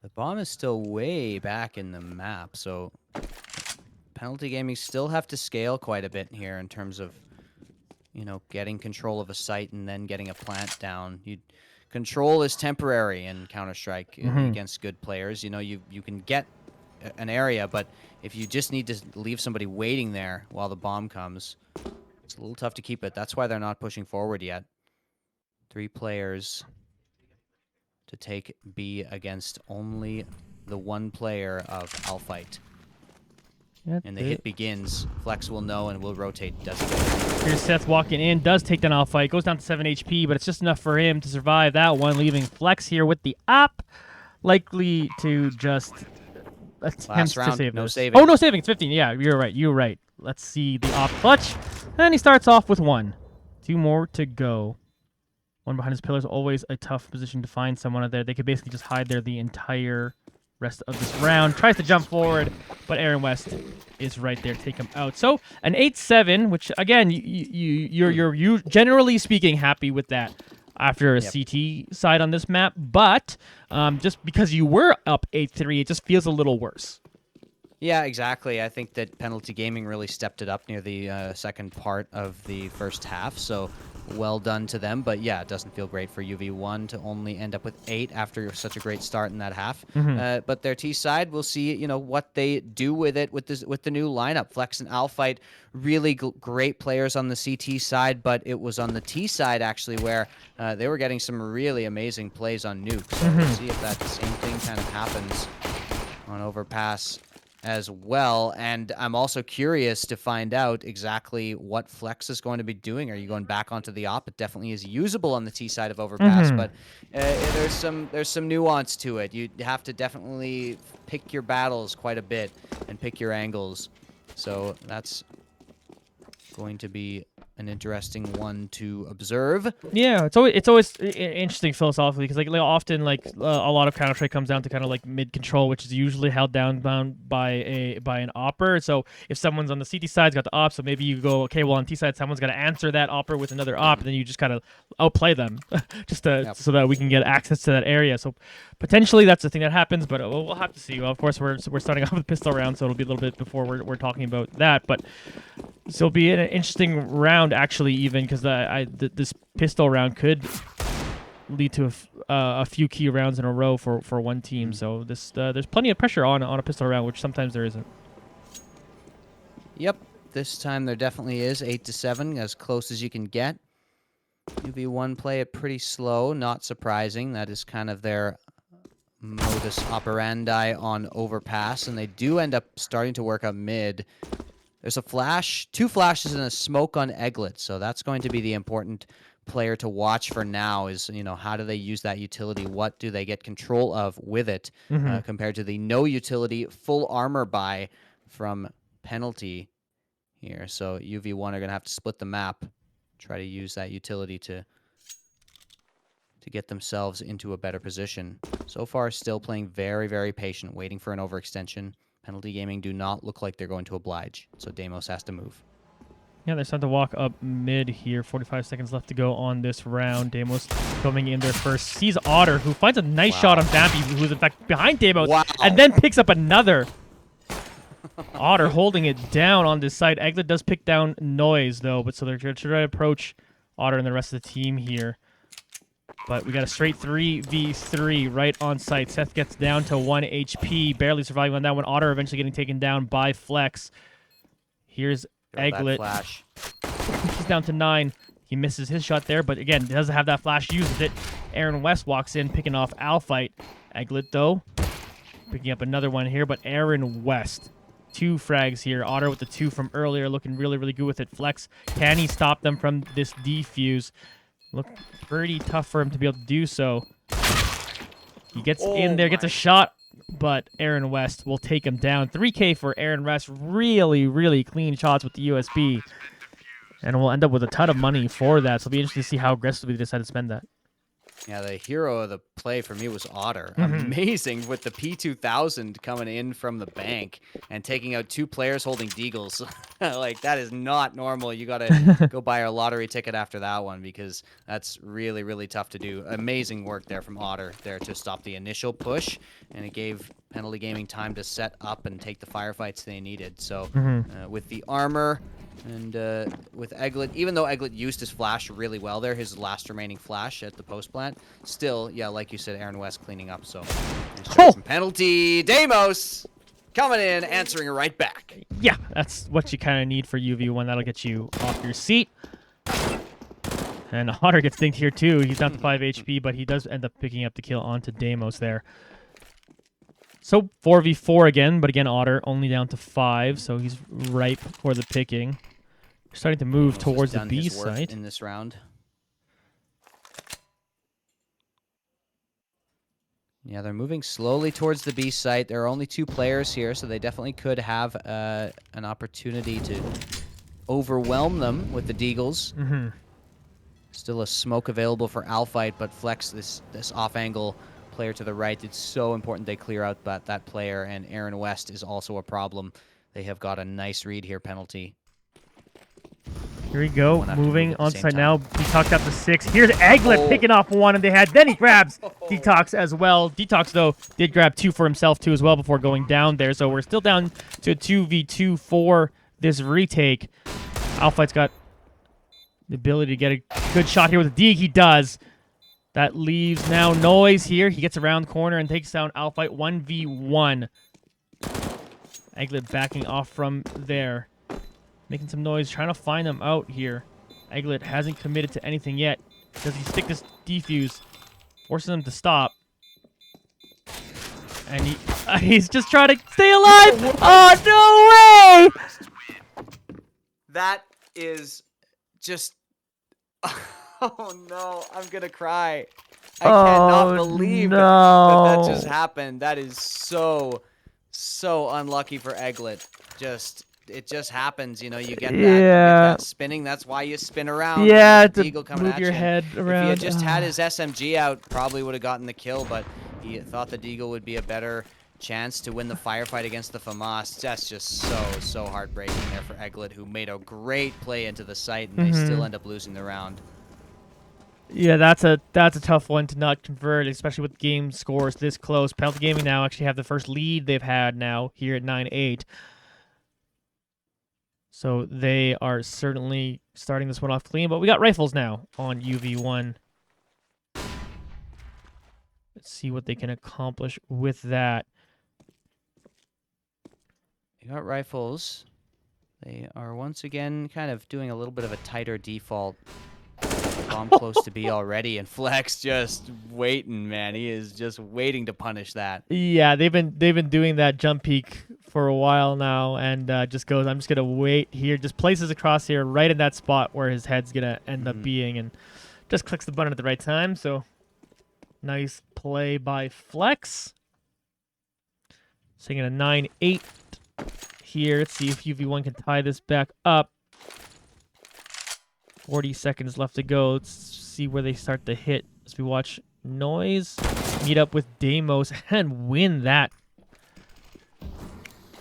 The bomb is still way back in the map, so penalty gaming still have to scale quite a bit here in terms of, getting control of a site and then getting a plant down. Control is temporary in Counter-Strike against good players. You can get an area, but if you just need to leave somebody waiting there while the bomb comes, it's a little tough to keep it. That's why they're not pushing forward yet. 3 players to take B against only the 1 player of Alphite. Yep, And the hit begins. Flex will know and will rotate. Doesn't get it. Here's Seth walking in, does take down Alphite, goes down to 7 HP, but it's just enough for him to survive that one, leaving Flex here with the op, likely to just attempt Last round, to save no this. saving. Oh, no saving. It's 15. Yeah, you're right. Let's see the op clutch. And he starts off with 1. 2 more to go. One behind his pillars, always a tough position to find someone out there. They could basically just hide there the entire rest of this round. Tries to jump forward, but Aaron West is right there, take him out. So an 8-7, which again, you're generally speaking happy with that after a CT side on this map, but just because you were up 8-3, it just feels a little worse. Yeah, exactly. I think that penalty gaming really stepped it up near the second part of the first half, so well done to them. But yeah, it doesn't feel great for UV1 to only end up with 8 after such a great start in that half. But their T side, we'll see, what they do with it with the new lineup. Flex and Alphite, really great players on the CT side, but it was on the T side actually where they were getting some really amazing plays on nukes. So we'll see if that same thing kind of happens on overpass as well. And I'm also curious to find out exactly what Flex is going to be doing. Are you going back onto the op? It definitely is usable on the T side of overpass, but there's some nuance to it. You have to definitely pick your battles quite a bit and pick your angles. So that's going to be an interesting one to observe. Yeah, it's always interesting philosophically because like often a lot of Counter Strike comes down to kind of like mid control, which is usually held down by an opper. So if someone's on the CT side's got the op, so maybe you go, okay, well on T side someone's got to answer that opper with another op, and then you just kind of outplay them just so that we can get access to that area. So potentially that's the thing that happens, but we'll have to see. Well, of course we're starting off with pistol round, so it'll be a little bit before we're talking about that, but. So it'll be an interesting round, actually, even because this pistol round could lead to a few key rounds in a row for one team. So there's plenty of pressure on a pistol round, which sometimes there isn't. Yep, this time there definitely is 8-7, as close as you can get. UV1 play it pretty slow, not surprising. That is kind of their modus operandi on overpass, and they do end up starting to work up mid. There's a flash, 2 flashes and a smoke on Egglet, so that's going to be the important player to watch for now is, how do they use that utility? What do they get control of with it compared to the no utility full armor buy from Penalty here. So UV1 are going to have to split the map, try to use that utility to get themselves into a better position. So far, still playing very, very patient, waiting for an overextension. Penalty Gaming do not look like they're going to oblige, so Deimos has to move. Yeah, they're starting to walk up mid here. 45 seconds left to go on this round. Deimos coming in there first. Sees Otter, who finds a nice shot on Vampy, who's in fact behind Deimos, and then picks up another. Otter holding it down on this side. Egglet does pick down Noise, though, but so they're trying to approach Otter and the rest of the team here. But we got a straight 3v3 right on site. Seth gets down to 1 HP, barely surviving on that one. Otter eventually getting taken down by Flex. Here's Egglet. Flash. He's down to 9. He misses his shot there, but again, doesn't have that flash, uses it. Aaron West walks in, picking off Alfight. Egglet, though, picking up another one here, but Aaron West. 2 frags here. Otter with the 2 from earlier, looking really, really good with it. Flex, can he stop them from this defuse? Look pretty tough for him to be able to do so. He gets in there, gets a shot, but Aaron West will take him down. 3K for Aaron West. Really, really clean shots with the USB. And we'll end up with a ton of money for that. So it'll be interesting to see how aggressively they decide to spend that. Yeah, the hero of the play for me was Otter. Amazing with the P2000 coming in from the bank and taking out 2 players holding deagles. Like, that is not normal. You got to go buy a lottery ticket after that one because that's really, really tough to do. Amazing work there from Otter there to stop the initial push, and it gave Penalty Gaming time to set up and take the firefights they needed. So with the armor and with Egglet, even though Egglet used his flash really well there, his last remaining flash at the post plant, still, yeah, like you said, Aaron West cleaning up. So some Penalty. Deimos coming in, answering right back. Yeah, that's what you kind of need for UV1. That'll get you off your seat. And Otter gets dinged here too. He's down to 5 HP, but he does end up picking up the kill onto Deimos there. So 4v4 again, but again, Otter only down to 5, so he's ripe for the picking. Starting to move towards the B site in this round. Yeah, they're moving slowly towards the B site. There are only 2 players here, so they definitely could have an opportunity to overwhelm them with the deagles. Still a smoke available for Alfight, but Flex, this off-angle player to the right, it's so important they clear out that player, and Aaron West is also a problem. They have got a nice read here, Penalty. Here we go, moving on site now. Detox got the 6. Here's Egglet picking off 1, and then he grabs Detox as well. Detox, though, did grab 2 for himself, too, as well, before going down there. So we're still down to a 2v2 for this retake. Alfight's got the ability to get a good shot here with a dig. He does. That leaves now Noise here. He gets around the corner and takes down Alfight 1v1. Egglet backing off from there. Making some noise, trying to find them out here. Egglet hasn't committed to anything yet. Does he stick this defuse? Forces him to stop. And he's just trying to stay alive! Oh, no way! That is just... Oh, no. I'm going to cry. I cannot believe that just happened. That is so unlucky for Egglet. Just it just happens. You know, you get Yeah. that spinning. That's why you spin around when Yeah, there's a to Deagle coming move at your you. And head if he had around. just had his SMG out, probably would have gotten the kill. But he thought the Deagle would be a better chance to win the firefight against the FAMAS. That's just so heartbreaking there for Eglet, who made a great play into the site, and they still end up losing the round. Yeah, that's a tough one to not convert, especially with game scores this close. Penalty Gaming now actually have the first lead they've had now here at 9-8. So they are certainly starting this one off clean, but we got rifles now on UV1. Let's see what they can accomplish with that. You got rifles. They are once again kind of doing a little bit of a tighter default. Bomb close to B already, and Flex just waiting, man. He is just waiting to punish that. Yeah, they've been doing that jump peek for a while now, and just goes, I'm just gonna wait here, just places across here right in that spot where his head's gonna end up being, and just clicks the button at the right time. So nice play by Flex. Singing a 9-8 here. Let's see if UV1 can tie this back up. 40 seconds left to go. Let's see where they start to hit as we watch Noise meet up with Deimos and win that.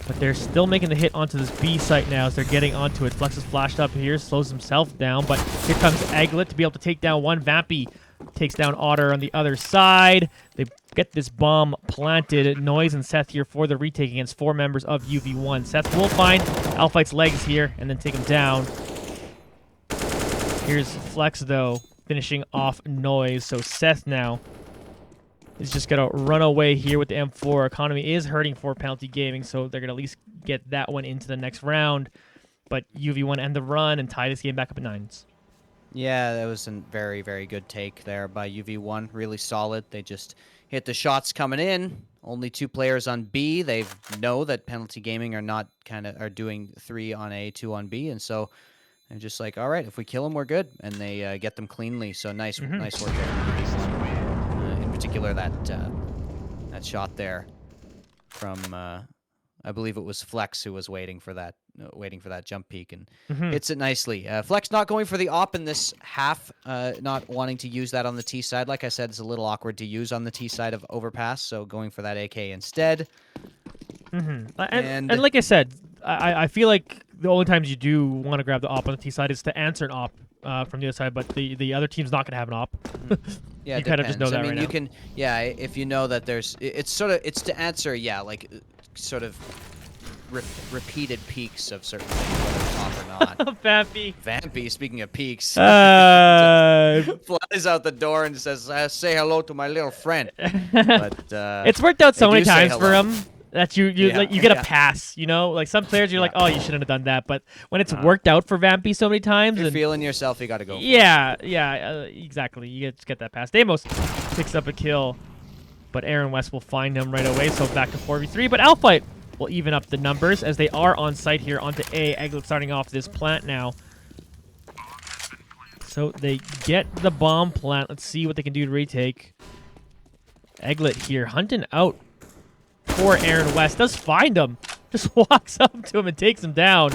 But they're still making the hit onto this B site now as they're getting onto it. Flex is flashed up here, slows himself down, but here comes Eglet to be able to take down one. Vampy takes down Otter on the other side. They get this bomb planted. Noise and Seth here for the retake against 4 members of UV1. Seth will find Alphite's legs here and then take him down. Here's Flex, though, finishing off Noise. So Seth now is just going to run away here with the M4. Economy is hurting for Penalty Gaming, so they're going to at least get that one into the next round. But UV1 end the run and tie this game back up at 9s. Yeah, that was a very, very good take there by UV1. Really solid. They just hit the shots coming in. Only 2 players on B. They know that Penalty Gaming are doing 3 on A, 2 on B, and so they're just like, all right, if we kill them, we're good, and they get them cleanly. So nice work there. In particular, that shot there from I believe it was Flex who was waiting for that jump peek and hits it nicely. Flex not going for the op in this half, not wanting to use that on the T side. Like I said, it's a little awkward to use on the T side of overpass, so going for that AK instead. And like I said, I feel like the only times you do want to grab the op on the T side is to answer an op from the other side, but the other team's not going to have an op. Yeah, you kind of just know that. I mean, right you now. can, if you know that there's, it's to answer, like sort of repeated peaks of certain things, whether it's top or not. Vampy, speaking of peaks, flies out the door and says, "Say hello to my little friend." But it's worked out so many times for hello. him that you get a pass. You know, like some players, you're like, oh, you shouldn't have done that. But when it's worked out for Vampy so many times, you're and feeling yourself, you got to go. Exactly. You just get that pass. Deimos picks up a kill, but Aaron West will find him right away. So back to 4v3. But Alphite will even up the numbers as they are on site here onto A. Eglet starting off this plant now. So they get the bomb plant. Let's see what they can do to retake. Eglet here hunting out for Aaron West. Does find him. Just walks up to him and takes him down.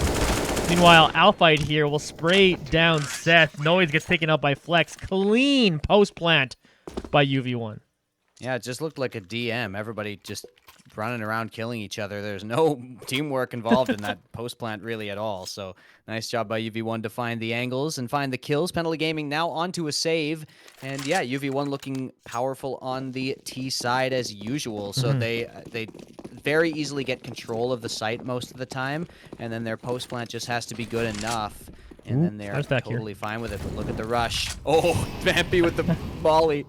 Meanwhile, Alphite here will spray down Seth. Noise gets taken out by Flex. Clean post plant by UV1. Yeah, it just looked like a DM. Everybody just running around killing each other. There's no teamwork involved in that post plant really at all. So nice job by UV1 to find the angles and find the kills. Penalty Gaming now onto a save. And yeah, UV1 looking powerful on the T side as usual. So they very easily get control of the site most of the time. And then their post plant just has to be good enough. And then they're totally fine with it. But look at the rush. Oh, Vampy with the volley.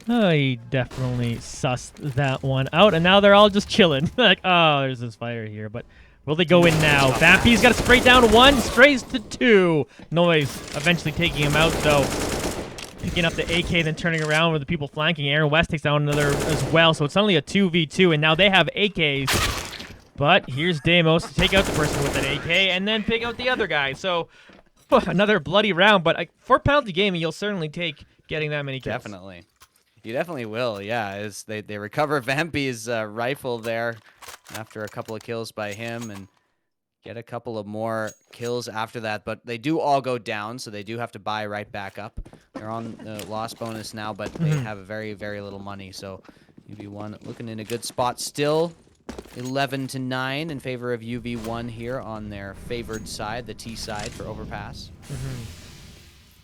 Oh, he definitely sussed that one out, and now they're all just chilling. Like, oh, there's this fire here, but will they go in now? Vampy's got to spray down 1, sprays to 2. Noise eventually taking him out, though. Picking up the AK, then turning around with the people flanking. Aaron West takes down another as well, so it's suddenly a 2v2, and now they have AKs. But here's Deimos to take out the person with an AK, and then pick out the other guy. So, another bloody round, but for Penalty Gaming, you'll certainly take getting that many kills. Definitely. You definitely will, yeah. As they recover Vampy's rifle there after a couple of kills by him, and get a couple of more kills after that, but they do all go down, so they do have to buy right back up. They're on the loss bonus now, but they have very, very little money, so UV1 looking in a good spot still. 11-9 in favor of UV1 here on their favored side, the T side for overpass.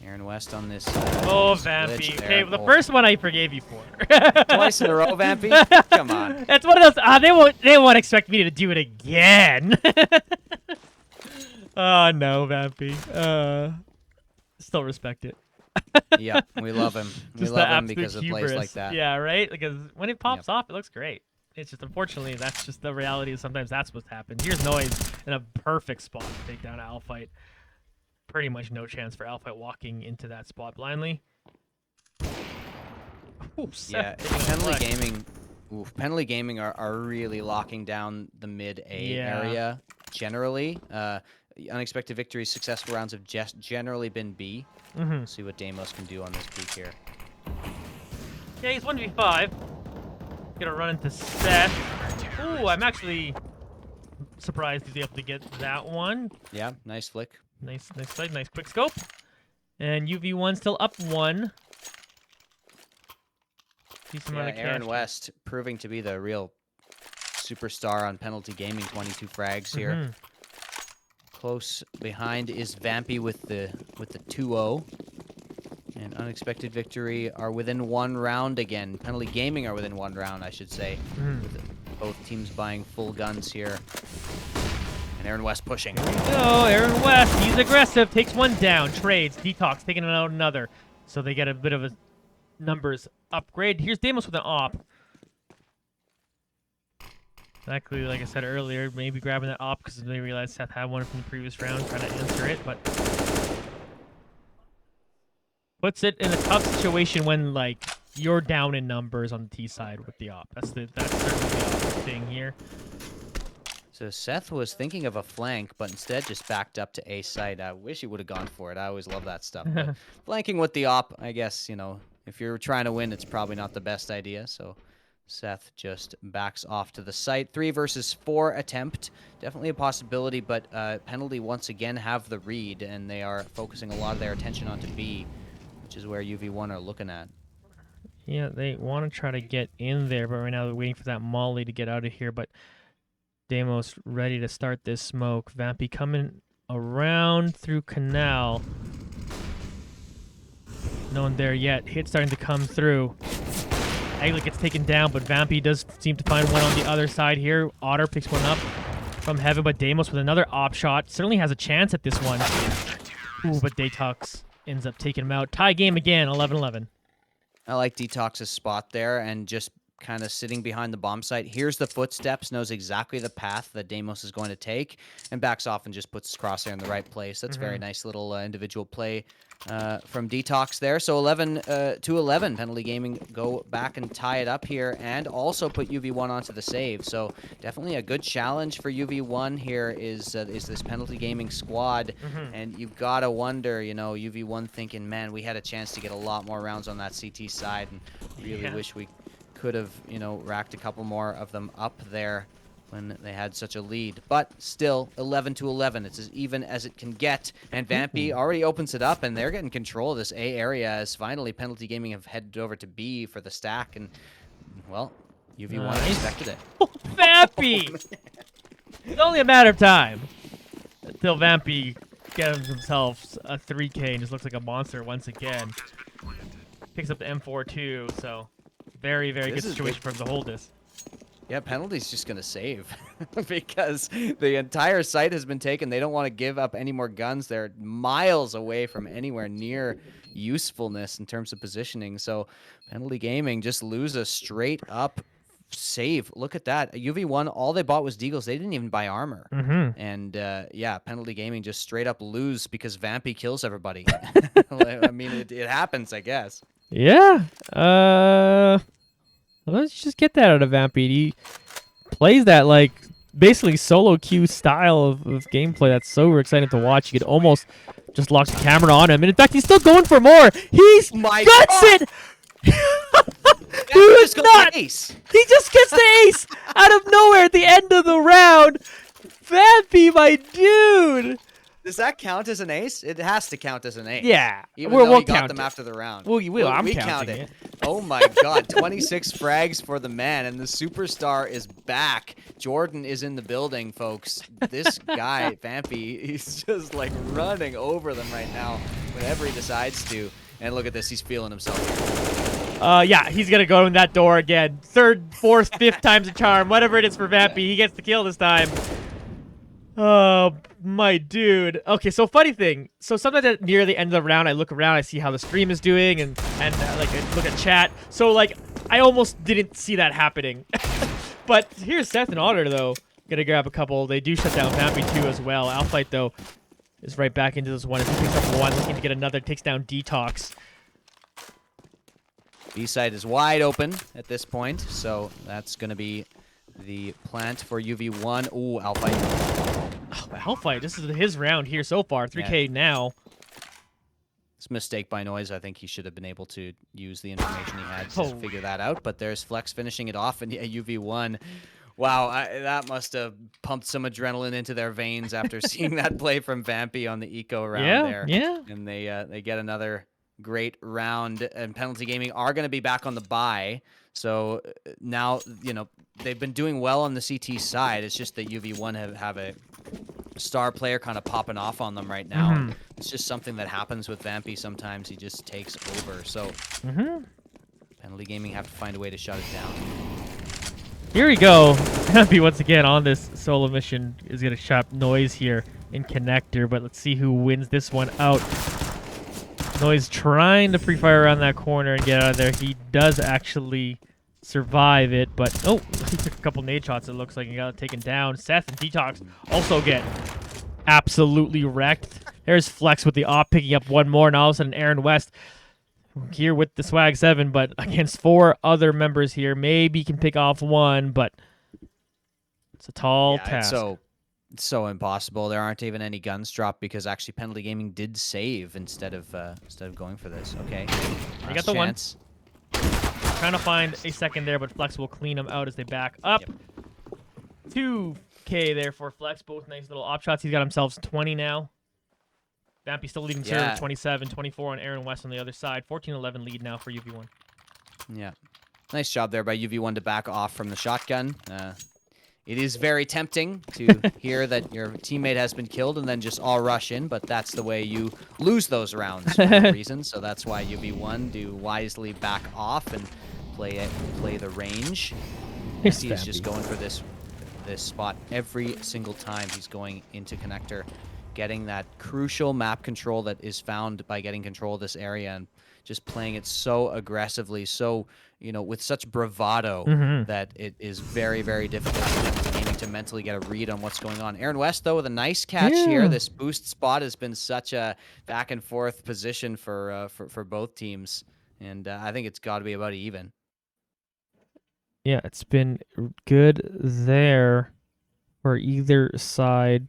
Aaron West on this. Oh, this Vampy. glitch Okay, there. the Oh, first one I forgave you for. twice in a row, Vampy? Come on. That's one of those. They won't expect me to do it again. Oh no, Vampy. Still respect it. Yeah, we love him. We Just the love him absolute because of plays hubris. like that. Yeah, right. Because when it pops off, it looks great. It's just unfortunately that's just the reality. Sometimes that's what happens. Here's Noise in a perfect spot to take down Alphite. Pretty much no chance for Alphite walking into that spot blindly. Ooh, Yeah, Penalty Gaming are really locking down the mid A area generally. Unexpected victories, successful rounds have just generally been B. We'll see what Deimos can do on this peak here. Yeah, he's 1v5. Gonna run into Seth. Ooh, I'm actually surprised he's able to get that one. Yeah, nice flick. Nice fight, nice quick scope. And UV1 still up 1. Decent amount of Aaron cash. West proving to be the real superstar on Penalty Gaming, 22 frags here. Close behind is Vampy with the 2-0. And Unexpected Victory are within 1 round again. Penalty Gaming are within 1 round, I should say. With both teams buying full guns here. And Aaron West pushing. Oh, Aaron West, he's aggressive. Takes 1 down. Trades. Detox taking out another. So they get a bit of a numbers upgrade. Here's Deimos with an op. Exactly like I said earlier, maybe grabbing that op because they realized Seth had one from the previous round, trying to answer it, but puts it in a tough situation when like you're down in numbers on the T side with the op. That's certainly the op thing here. So Seth was thinking of a flank, but instead just backed up to A site. I wish he would have gone for it. I always love that stuff. But flanking with the op, I guess, you know, if you're trying to win, it's probably not the best idea. So Seth just backs off to the site. 3 versus 4 attempt. Definitely a possibility, but Penalty once again have the read, and they are focusing a lot of their attention onto B, which is where UV1 are looking at. Yeah, they want to try to get in there, but right now they're waiting for that Molly to get out of here, but Deimos ready to start this smoke. Vampy coming around through Canal. No one there yet. Hit starting to come through. Aglet gets taken down, but Vampy does seem to find one on the other side here. Otter picks one up from Heaven, but Deimos with another op shot. Certainly has a chance at this one. Ooh, but Detox ends up taking him out. Tie game again, 11-11. I like Detox's spot there and just kind of sitting behind the bomb site. Here's the footsteps, knows exactly the path that Deimos is going to take, and backs off and just puts his crosshair in the right place. That's very nice little individual play from Detox there. So 11-11. Penalty Gaming go back and tie it up here and also put UV1 onto the save. So definitely a good challenge for UV1 here is this Penalty Gaming squad. And you've got to wonder, you know, UV1 thinking, man, we had a chance to get a lot more rounds on that CT side and really wish we could have, you know, racked a couple more of them up there when they had such a lead. But still, 11-11. It's as even as it can get. And Vampy already opens it up, and they're getting control of this A area as finally Penalty Gaming have headed over to B for the stack. And, well, UV1 expected it. Vampy! It's only a matter of time until Vampy gets himself a 3K and just looks like a monster once again. Picks up the M4 too, so very, very good situation for him to hold this. Yeah, Penalty's just going to save because the entire site has been taken. They don't want to give up any more guns. They're miles away from anywhere near usefulness in terms of positioning. So Penalty Gaming just lose a straight up save. Look at that. UV1, all they bought was Deagles. They didn't even buy armor. And yeah, Penalty Gaming just straight up lose because Vampy kills everybody. I mean, it happens, I guess. Yeah. Let's just get that out of Vampy. He plays that like basically solo queue style of gameplay that's so exciting to watch. You could almost just lock the camera on him. And in fact, he's still going for more. He's guts it! He was not. He just gets the ace out of nowhere at the end of the round. Vampy, my dude. Does that count as an ace? It has to count as an ace. Yeah, Even we'll though he got count them it. after the round. I'm we counting count it. Oh my God, 26 frags for the man, and the superstar is back. Jordan is in the building, folks. This guy, Vampy, he's just like running over them right now whenever he decides to. And look at this, he's feeling himself. Yeah, he's gonna go in that door again. Third, fourth, fifth time's a charm. Whatever it is for Vampy, he gets the kill this time. Oh, my dude. Okay, so funny thing. So sometimes at near the end of the round, I look around, I see how the stream is doing, and like I look at chat. So like I almost didn't see that happening. But here's Seth and Otter though. Gonna grab a couple. They do shut down Vampy too as well. Alphyte though is right back into this one. As he picks up one, looking to get another. Takes down Detox. B-side is wide open at this point, so that's gonna be the plant for UV1. Ooh, Alphyte. Oh, Alphyte, this is his round here so far. 3K now. It's a mistake by Noise. I think he should have been able to use the information he had to figure that out. But there's Flex finishing it off, and yeah, UV1. Wow, that must have pumped some adrenaline into their veins after seeing that play from Vampy on the eco round there. Yeah. And they get another great round. And Penalty Gaming are going to be back on the bye. So now, you know, they've been doing well on the CT side. It's just that UV1 have a star player kind of popping off on them right now. It's just something that happens with Vampy sometimes. He just takes over. So Penalty Gaming have to find a way to shut it down. Here we go. Vampy once again on this solo mission is going to shop Noise here in Connector, but let's see who wins this one out. Noise trying to pre-fire around that corner and get out of there. He does actually survive it, but oh, he took a couple nade shots, it looks like, and got taken down. Seth and Detox also get absolutely wrecked. There's Flex with the op picking up one more, and all of a sudden Aaron West here with the swag 7, but against 4 other members here. Maybe he can pick off one, but it's a tall task. It's so impossible. There aren't even any guns dropped because actually Penalty Gaming did save instead of going for this. Okay, they got the chance. One. Trying to find a second there, but Flex will clean them out as they back up. 2K there for Flex. Both nice little op shots. He's got himself 20 now. Vampy still leading serve, 27, 24 on Aaron West on the other side. 14-11 lead now for UV1. Yeah. Nice job there by UV1 to back off from the shotgun. It is very tempting to hear that your teammate has been killed and then just all rush in, but that's the way you lose those rounds for no reason. So that's why UV1 do wisely back off and play the range. He's just going for this spot every single time he's going into Connector, getting that crucial map control that is found by getting control of this area and just playing it so aggressively, so, you know, with such bravado that it is very, very difficult for Gaming to mentally get a read on what's going on. Aaron West, though, with a nice catch here. This boost spot has been such a back and forth position for both teams, and I think it's got to be about even. Yeah, it's been good there for either side.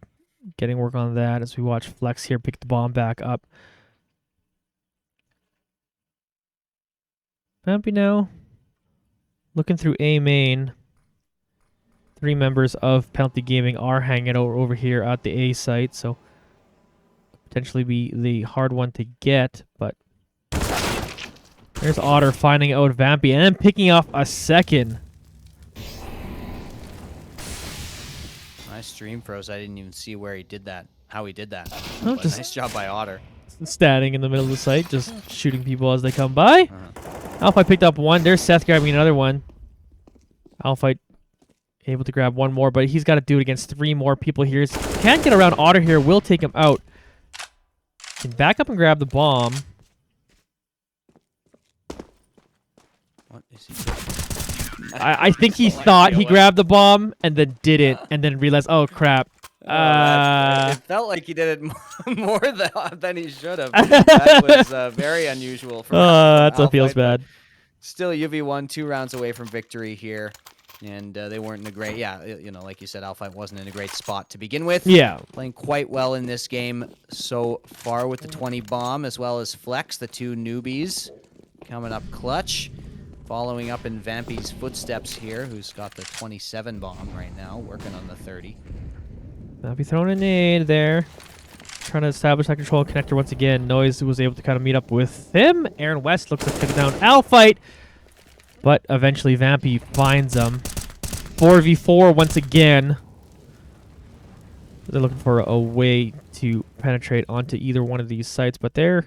Getting work on that as we watch Flex here pick the bomb back up. Vampy now looking through A main. 3 members of Penalty Gaming are hanging over here at the A site, so potentially be the hard one to get, but there's Otter finding out Vampy and then picking off a second. Nice stream froze. I didn't even see where he did that, how he did that. Oh, But nice job by Otter. Standing in the middle of the site, just shooting people as they come by. Alphyte picked up one. There's Seth grabbing another one. Alphyte able to grab one more, but he's got to do it against 3 more people here. Can't get around Otter here. Will take him out. Can back up and grab the bomb. What is he doing? I think he thought he grabbed the bomb and then didn't, and then realized, oh crap. It felt like he did it more than he should have. That was very unusual. That feels bad. Still, UV1 2 rounds away from victory here, and they weren't in a great. Yeah, you know, like you said, Alphyte wasn't in a great spot to begin with. Yeah, playing quite well in this game so far with the 20 bomb as well as Flex, the 2 newbies coming up clutch. Following up in Vampy's footsteps here, who's got the 27 bomb right now, working on the 30. Vampy throwing a nade there. Trying to establish that control connector once again. Noise was able to kind of meet up with him. Aaron West looks like taking down Alfight. But eventually Vampy finds him. 4v4 once again. They're looking for a way to penetrate onto either one of these sites, but they're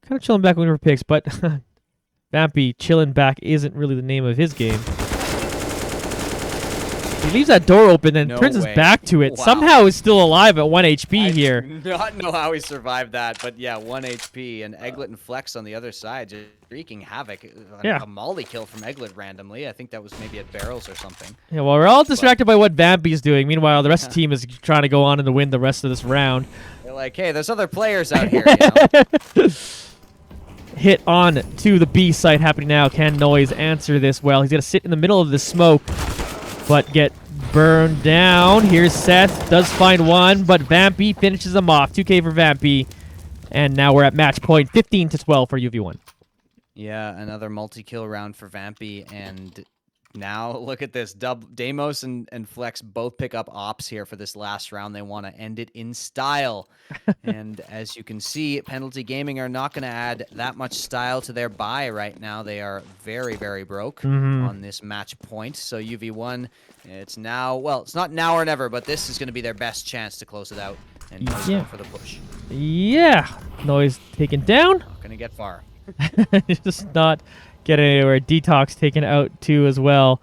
kind of chilling back looking for picks. But Vampy chilling back isn't really the name of his game. He leaves that door open and turns his back to it. Wow. Somehow is still alive at 1 HP here. I do not know how he survived that, but yeah, 1 HP. And Egglet and Flex on the other side just wreaking havoc. Yeah. A molly kill from Egglet randomly. I think that was maybe at barrels or something. Yeah, well, we're all distracted by what Vampy's doing. Meanwhile, the rest of the team is trying to go on and to win the rest of this round. They're like, hey, there's other players out here, you know? Hit on to the B site happening now. Can Noise answer this well? He's going to sit in the middle of the smoke, but get burned down. Here's Seth. Does find one, but Vampy finishes him off. 2K for Vampy. And now we're at match point 15-12 for UV1. Yeah, another multi-kill round for Vampy, and now look at this. Deimos and Flex both pick up ops here for this last round. They want to end it in style. And as you can see, Penalty Gaming are not going to add that much style to their buy right now. They are very, very broke on this match point. So UV1, it's now, well, it's not now or never, but this is going to be their best chance to close it out and go for the push. Yeah. Noise taken down. Not going to get far. Just not getting anywhere. Detox taken out too as well.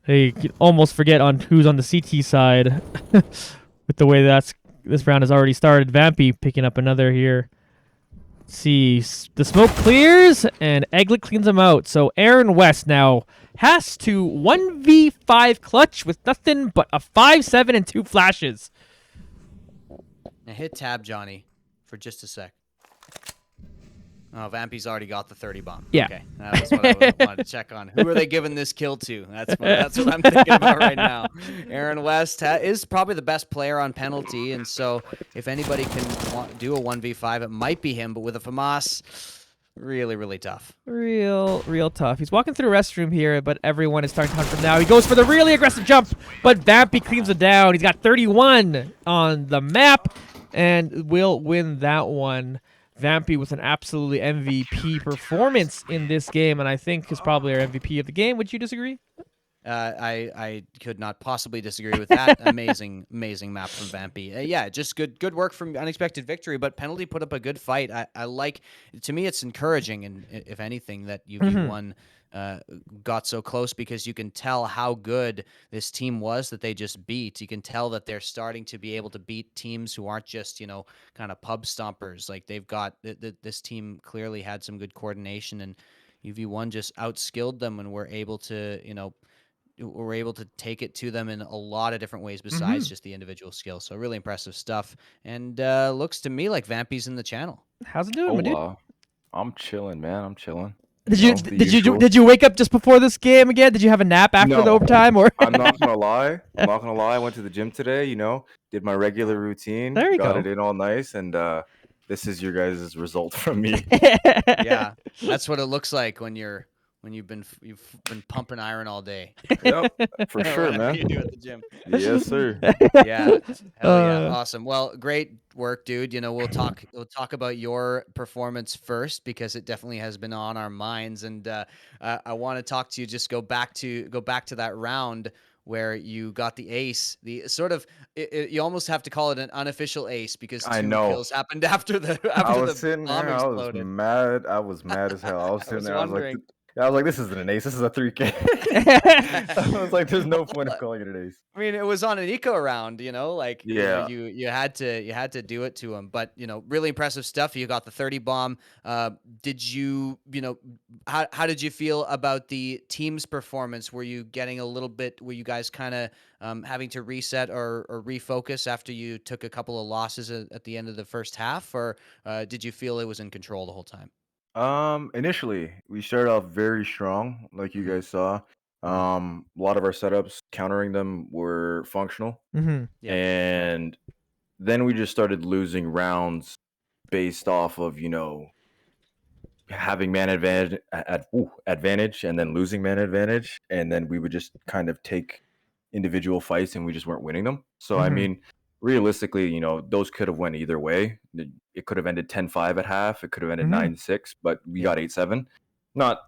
You can almost forget on who's on the CT side with the way this round has already started. Vampy picking up another here. Let's see, the smoke clears and Egglet cleans him out. So Aaron West now has to 1v5 clutch with nothing but a 5-7 and 2 flashes. Now hit tab, Johnny, for just a sec. Oh, Vampy's already got the 30 bomb. Yeah. Okay, that was what I wanted to check on. Who are they giving this kill to? That's what I'm thinking about right now. Aaron West is probably the best player on penalty, and so if anybody can do a 1v5, it might be him. But with a FAMAS, really, really tough. Real tough. He's walking through a restroom here, but everyone is starting to hunt from now. He goes for the really aggressive jump, but Vampy cleans it down. He's got 31 on the map and will win that one. Vampy with an absolutely MVP performance in this game, and I think is probably our MVP of the game. Would you disagree? I could not possibly disagree with that. Amazing map from Vampy. Yeah, just good work from Unexpected Victory, but Penalty put up a good fight. I like, to me, it's encouraging, and if anything, that UV1 got so close, because you can tell how good this team was that they just beat. You can tell that they're starting to be able to beat teams who aren't just, kind of pub stompers. Like, they've got, this team clearly had some good coordination, and UV1 just outskilled them and were able to, we're able to take it to them in a lot of different ways besides just the individual skill. So really impressive stuff. And looks to me like Vampy's in the channel. How's it doing, my dude? I'm chilling, man. I'm chilling. Did you wake up just before this game again? Did you have a nap after the overtime, or? I'm not gonna lie. I went to the gym today. Did my regular routine. There you got go. it in all nice, and this is your guys' result from me. Yeah, that's what it looks like when you've been pumping iron all day. Yep, for sure, man. You do at the gym. Yes, sir. Yeah, hell yeah, awesome. Well, great work, dude. We'll talk about your performance first, because it definitely has been on our minds, and I want to talk to you. Just go back to that round where you got the ace. The sort of you almost have to call it an unofficial ace, because two kills happened after the bomb exploded. I was mad as hell. I was sitting there. I was like, this isn't an ace. This is a 3K. I was like, there's no point of calling it an ace. I mean, it was on an eco round, like yeah. You had to do it to him. But really impressive stuff. You got the 30 bomb. Did you how did you feel about the team's performance? Were you getting a little bit? Were you guys kind of having to reset or refocus after you took a couple of losses at the end of the first half, or did you feel it was in control the whole time? Initially, we started off very strong, like you guys saw. A lot of our setups, countering them, were functional. Yeah. And then we just started losing rounds based off of, having man advantage and then losing man advantage. And then we would just kind of take individual fights and we just weren't winning them. So I Mhm. mean, realistically, those could have went either way. It could have ended 10-5 at half. It could have ended Mhm. 9-6, but we Yeah. got 8-7. Not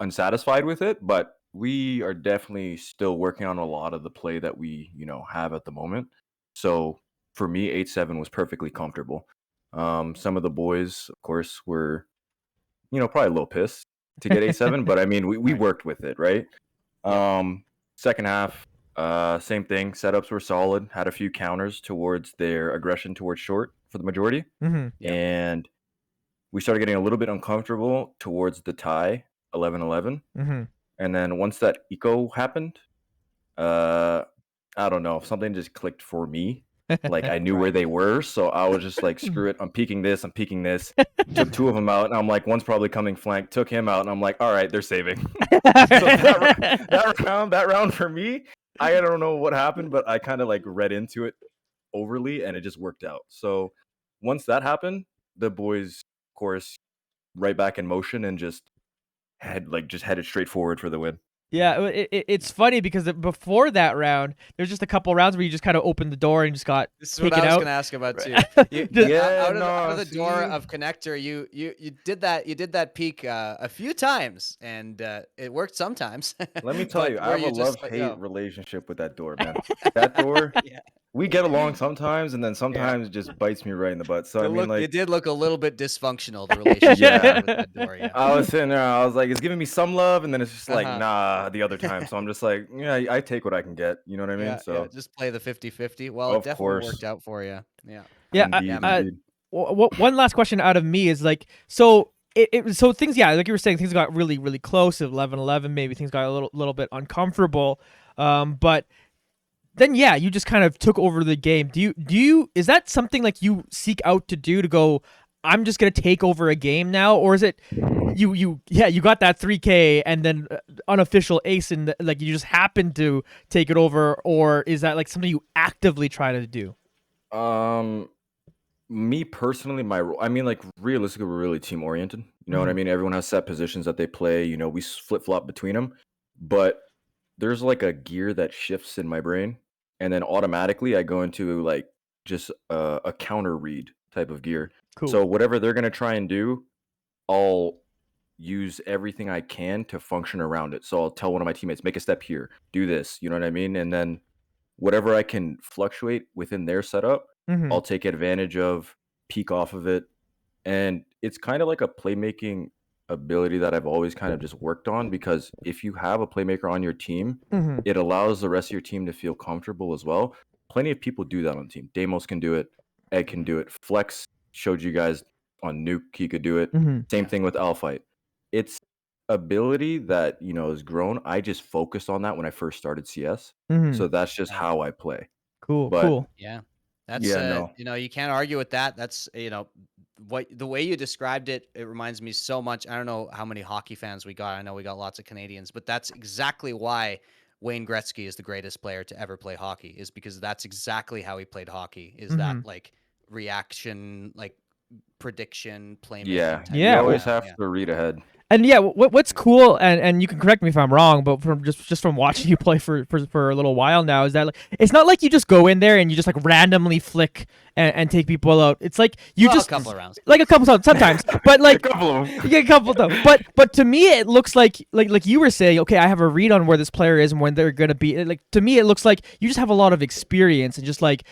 unsatisfied with it, but we are definitely still working on a lot of the play that we, have at the moment. So for me, 8-7 was perfectly comfortable. Some of the boys, of course, were, probably a little pissed to get 8-7, but I mean, we Right. worked with it, right? Yep. Second half, same thing. Setups were solid, had a few counters towards their aggression towards short for the majority. Mhm. Yep. And we started getting a little bit uncomfortable towards the tie, 11-11. Mhm. And then once that eco happened, uh, I don't know, something just clicked for me. Like I knew where Right. they were, so I was just like, screw it, I'm peeking this, I'm peeking this. Took two of them out, and I'm like, one's probably coming flank. Took him out, and I'm like, all right, they're saving. So that round for me, I don't know what happened, but I kind of like read into it overly, and it just worked out. So once that happened, the boys, of course, right back in motion and just headed straight forward for the win. Yeah, it's funny because before that round, there's just a couple rounds where you just kind of opened the door and just got This is what taken I was out. going to ask about too. You, Just- Yeah, out of the door see? of connector, you did that peak a few times, and it worked sometimes. Let me tell But you, I where have a you just love-hate relationship with that door, man. That door, yeah. we get along sometimes, and then Yeah. sometimes it just bites me right in the butt. So I mean, It like, did look a little bit dysfunctional, the relationship you yeah, had with that door. Yeah. I was sitting there, I was like, it's giving me some love, and then it's just like, Uh-huh. nah, the other time. So I'm just like, yeah, I take what I can get. You know what I mean? Yeah, yeah. So Just play the 50-50. Well, it of definitely course, worked out for you. Yeah. Yeah. Yeah, indeed, man. indeed. One last question out of me is like, so so things, yeah, like you were saying, things got really, really close at 11-11. Maybe things got a little bit uncomfortable. But then, yeah, you just kind of took over the game. Is that something like you seek out to do, to go, I'm just gonna take over a game now, or is it you got that 3K and then unofficial ace, and like you just happen to take it over, or is that like something you actively try to do? Um, Me personally, my role, I mean, like, realistically, we're really team oriented. You know what I Mhm. mean? Everyone has set positions that they play. We flip flop between them, but there's like a gear that shifts in my brain, and then automatically I go into like just a counter read type of gear. Cool. So whatever they're gonna try and do, I'll use everything I can to function around it. So I'll tell one of my teammates, make a step here, do this. You know what I mean? And then whatever I can fluctuate within their setup, Mhm. I'll take advantage of, peek off of it. And it's kind of like a playmaking ability that I've always kind of just worked on, because if you have a playmaker on your team, Mhm. it allows the rest of your team to feel comfortable as well. Plenty of people do that on the team. Damos can do it. Egg can do it. Flex showed you guys on Nuke, he could do it. Mhm. Same Yeah. thing with Alphite. It's ability that, has grown. I just focused on that when I first started CS. Mhm. So that's just Yeah. how I play. Cool. But Cool. Yeah. That's yeah, no. you can't argue with that. That's, what the way you described it, it reminds me so much. I don't know how many hockey fans we got. I know we got lots of Canadians, but that's exactly why Wayne Gretzky is the greatest player to ever play hockey, is because that's exactly how he played hockey. Is that Mhm. like reaction, like prediction, playmaking Yeah, type you Yeah. style. always have Yeah. to read ahead. And yeah, what's cool, and you can correct me if I'm wrong, but from just from watching you play for a little while now, is that like, it's not like you just go in there and you just like randomly flick and take people out. It's like you Well, just a couple of rounds. like a couple times sometimes, but A like couple of you them. get a couple though. But to me, it looks like you were saying, okay, I have a read on where this player is and when they're gonna be. Like, to me, it looks like you just have a lot of experience, and it's like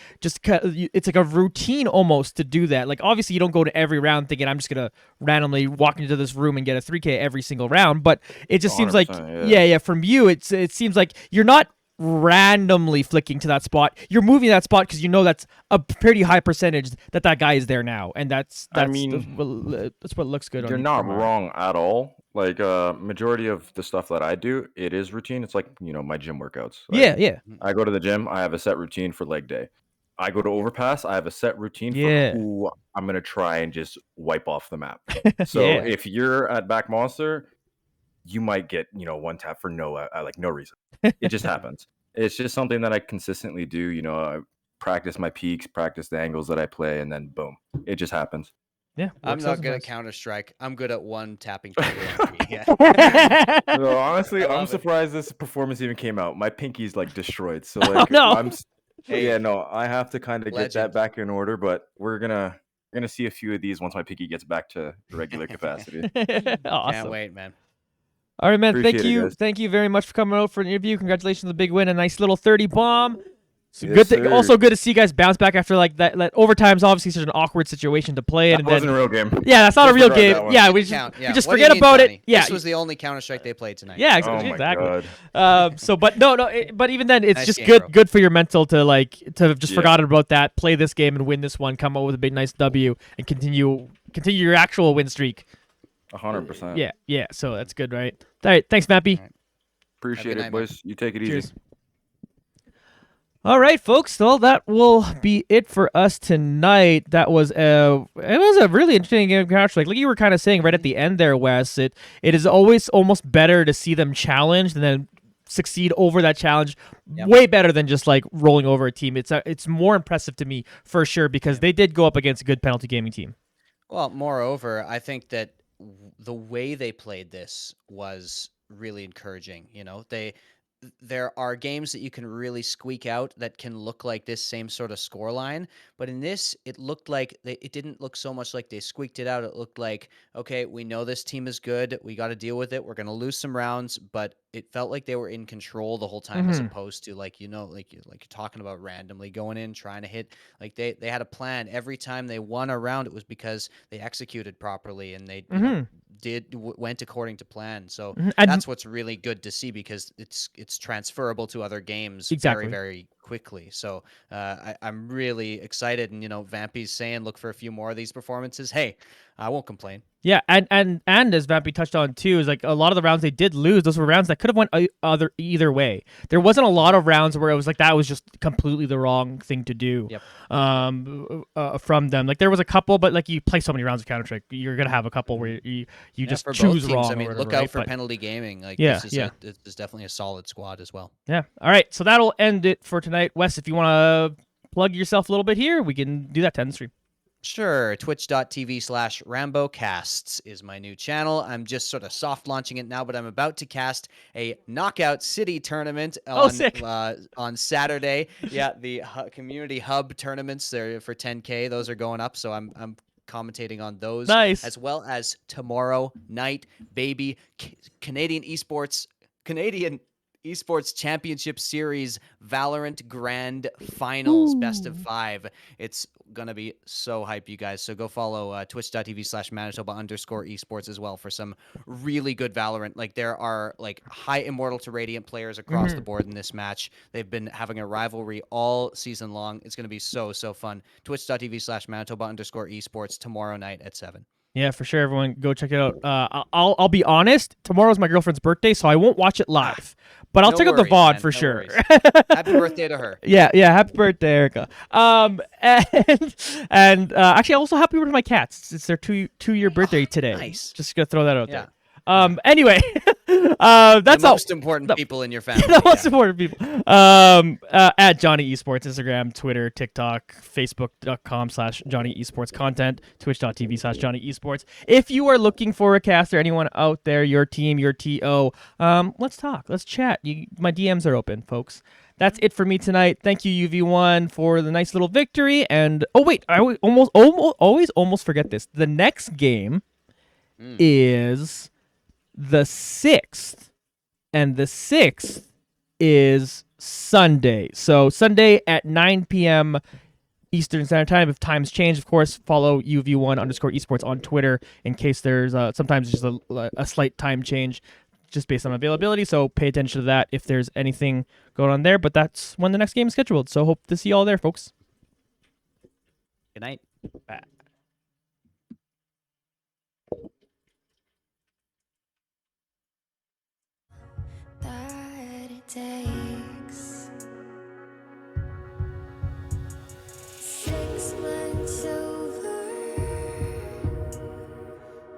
a routine almost to do that. Like, obviously, you don't go to every round thinking I'm just gonna randomly walk into this room and get a 3K every single round. But it just seems like 100%, yeah. From you, it seems like you're not randomly flicking to that spot. You're moving that spot because you know that's a pretty high percentage that guy is there now, and that's I that's mean, that's what looks good on you're you not from our. wrong at all. Like, majority of the stuff that I do, it is routine. It's like, my gym workouts. Like, Yeah, yeah, Mhm. I go to the gym, I have a set routine for leg day. I go to overpass, I have a set routine for yeah, who I'm gonna try and just wipe off the map. So yeah. if you're at back monster, you might get, one tap for like no reason. It just happens. It's just something that I consistently do. I practice my peaks, practice the angles that I play, and then boom, it just happens. Yeah, I'm works out not good at sometimes. Counter-Strike. I'm good at one tapping PvP. Yeah. No, honestly, I I'm love it. surprised this performance even came out. My pinky's like destroyed. So Oh like no. so yeah, Hey, no, I have to kind of get that legend. back in order, but we're gonna see a few of these once my pinky gets back to regular capacity. Can't Awesome. wait, man. All right, man. Appreciate it, guys. Thank you very much for coming out for an interview. Congratulations on the big win, a nice little 30 bomb. So Yes, sir. also good to see you guys bounce back after like that. Overtime's obviously such an awkward situation to play in. That and wasn't then, a real game. yeah, that's not a real Disregard that game. one. Yeah, we Didn't just count. Yeah. we just What do you forget mean, about Johnny? it. Yeah, This was the only Counter-Strike they played tonight. yeah, Oh my exactly. god. So, but no, but even then, it's Nice just game, good, bro. good for your mental to have just Yeah. forgotten about that, play this game and win this one, come out with a big nice W, and continue your actual win streak. 100%. Yeah. So that's good, right? All right, thanks, Mappy. All right. Appreciate night, it, man. boys. You take it easy. Cheers. All right, folks. Well, that will be it for us tonight. It was a really interesting game of Counter-Strike. Like you were kind of saying right at the end there, Wes. It is always almost better to see them challenged and then succeed over that challenge. Yep. Way better than just like rolling over a team. It's more impressive to me for sure because they did go up against a good penalty gaming team. Well, moreover, I think that the way they played this was really encouraging. There are games that you can really squeak out that can look like this same sort of score line, but in this, it looked like it didn't look so much like they squeaked it out. It looked like, okay, we know this team is good. We got to deal with it. We're going to lose some rounds, but it felt like they were in control the whole time, as opposed to like you're talking about randomly going in trying to hit. Like they had a plan. Every time they won a round, it was because they executed properly and they went according to plan. So And that's what's really good to see because it's transferable to other games Exactly. very, very quickly. So I'm really excited. And Vampy's saying look for a few more of these performances. Hey, I won't complain. Yeah, and as Vampy touched on too, is like a lot of the rounds they did lose. Those were rounds that could have went either way. There wasn't a lot of rounds where it was like that was just completely the wrong thing to do. Yep. From them, like there was a couple, but like you play so many rounds of Counter-Strike, you're gonna have a couple where you just for choose both teams, wrong. I mean, or look whatever, out right? for But- penalty gaming. Like Yeah, this is definitely a solid squad as well. Yeah. All right. So that'll end it for tonight. Wes, if you want to plug yourself a little bit here, we can do that to end the stream. Sure. Twitch.tv/RamboCasts is my new channel. I'm just sort of soft launching it now, but I'm about to cast a Knockout City tournament sick. on Saturday. Yeah, the community hub tournaments there for 10K. Those are going up, so I'm commentating on those. Nice. As well as tomorrow night, baby, Canadian Esports Championship Series Valorant Grand Finals, best of 5. It's going to be so hype, you guys. So go follow twitch.tv/Manitoba_esports as well for some really good Valorant. Like there are like high Immortal to Radiant players across the board in this match. They've been having a rivalry all season long. It's going to be so fun. Twitch.tv/Manitoba_esports tomorrow night at 7. Yeah, for sure. Everyone, go check it out. I'll be honest. Tomorrow's my girlfriend's birthday, so I won't watch it live. But I'll No check out the worries, VOD man, for no sure. worries. Happy birthday to her. Yeah. Happy birthday, Erica. And actually, also happy birthday to my cats. It's their two-year birthday today. Nice. Just gonna throw that out Yeah. there. Anyway, that's the all. most important people in your family. The most yeah. important people. At Johnny Esports, Instagram, Twitter, TikTok, Facebook.com/Johnny Esports content, Twitch.tv/Johnny Esports. If you are looking for a caster, anyone out there, your team, your TO, let's talk. Let's chat. My DMs are open, folks. That's it for me tonight. Thank you, UV1, for the nice little victory. And oh wait, I always forget this. The next game is the 6th, and the 6th is Sunday. So Sunday at 9 p.m. Eastern Standard Time. If times change, of course, follow UV1_esports on Twitter in case there's sometimes just a slight time change just based on availability. So pay attention to that if there's anything going on there. But that's when the next game is scheduled. So hope to see you all there, folks. Good night. Bye. That it takes 6 months over.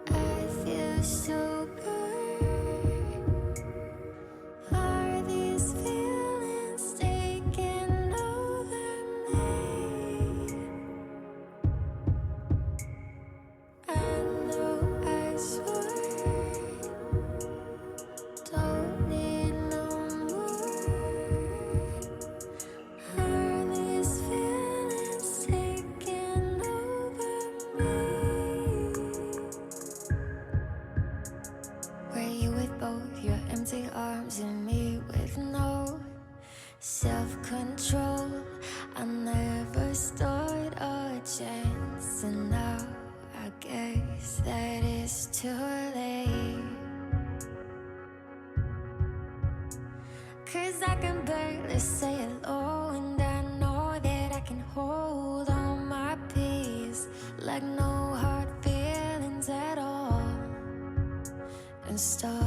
I feel so good. Are these feelings taking over me? it's too late. 'Cause I can barely say hello, and I know that I can hold on my peace like no hard feelings at all, and start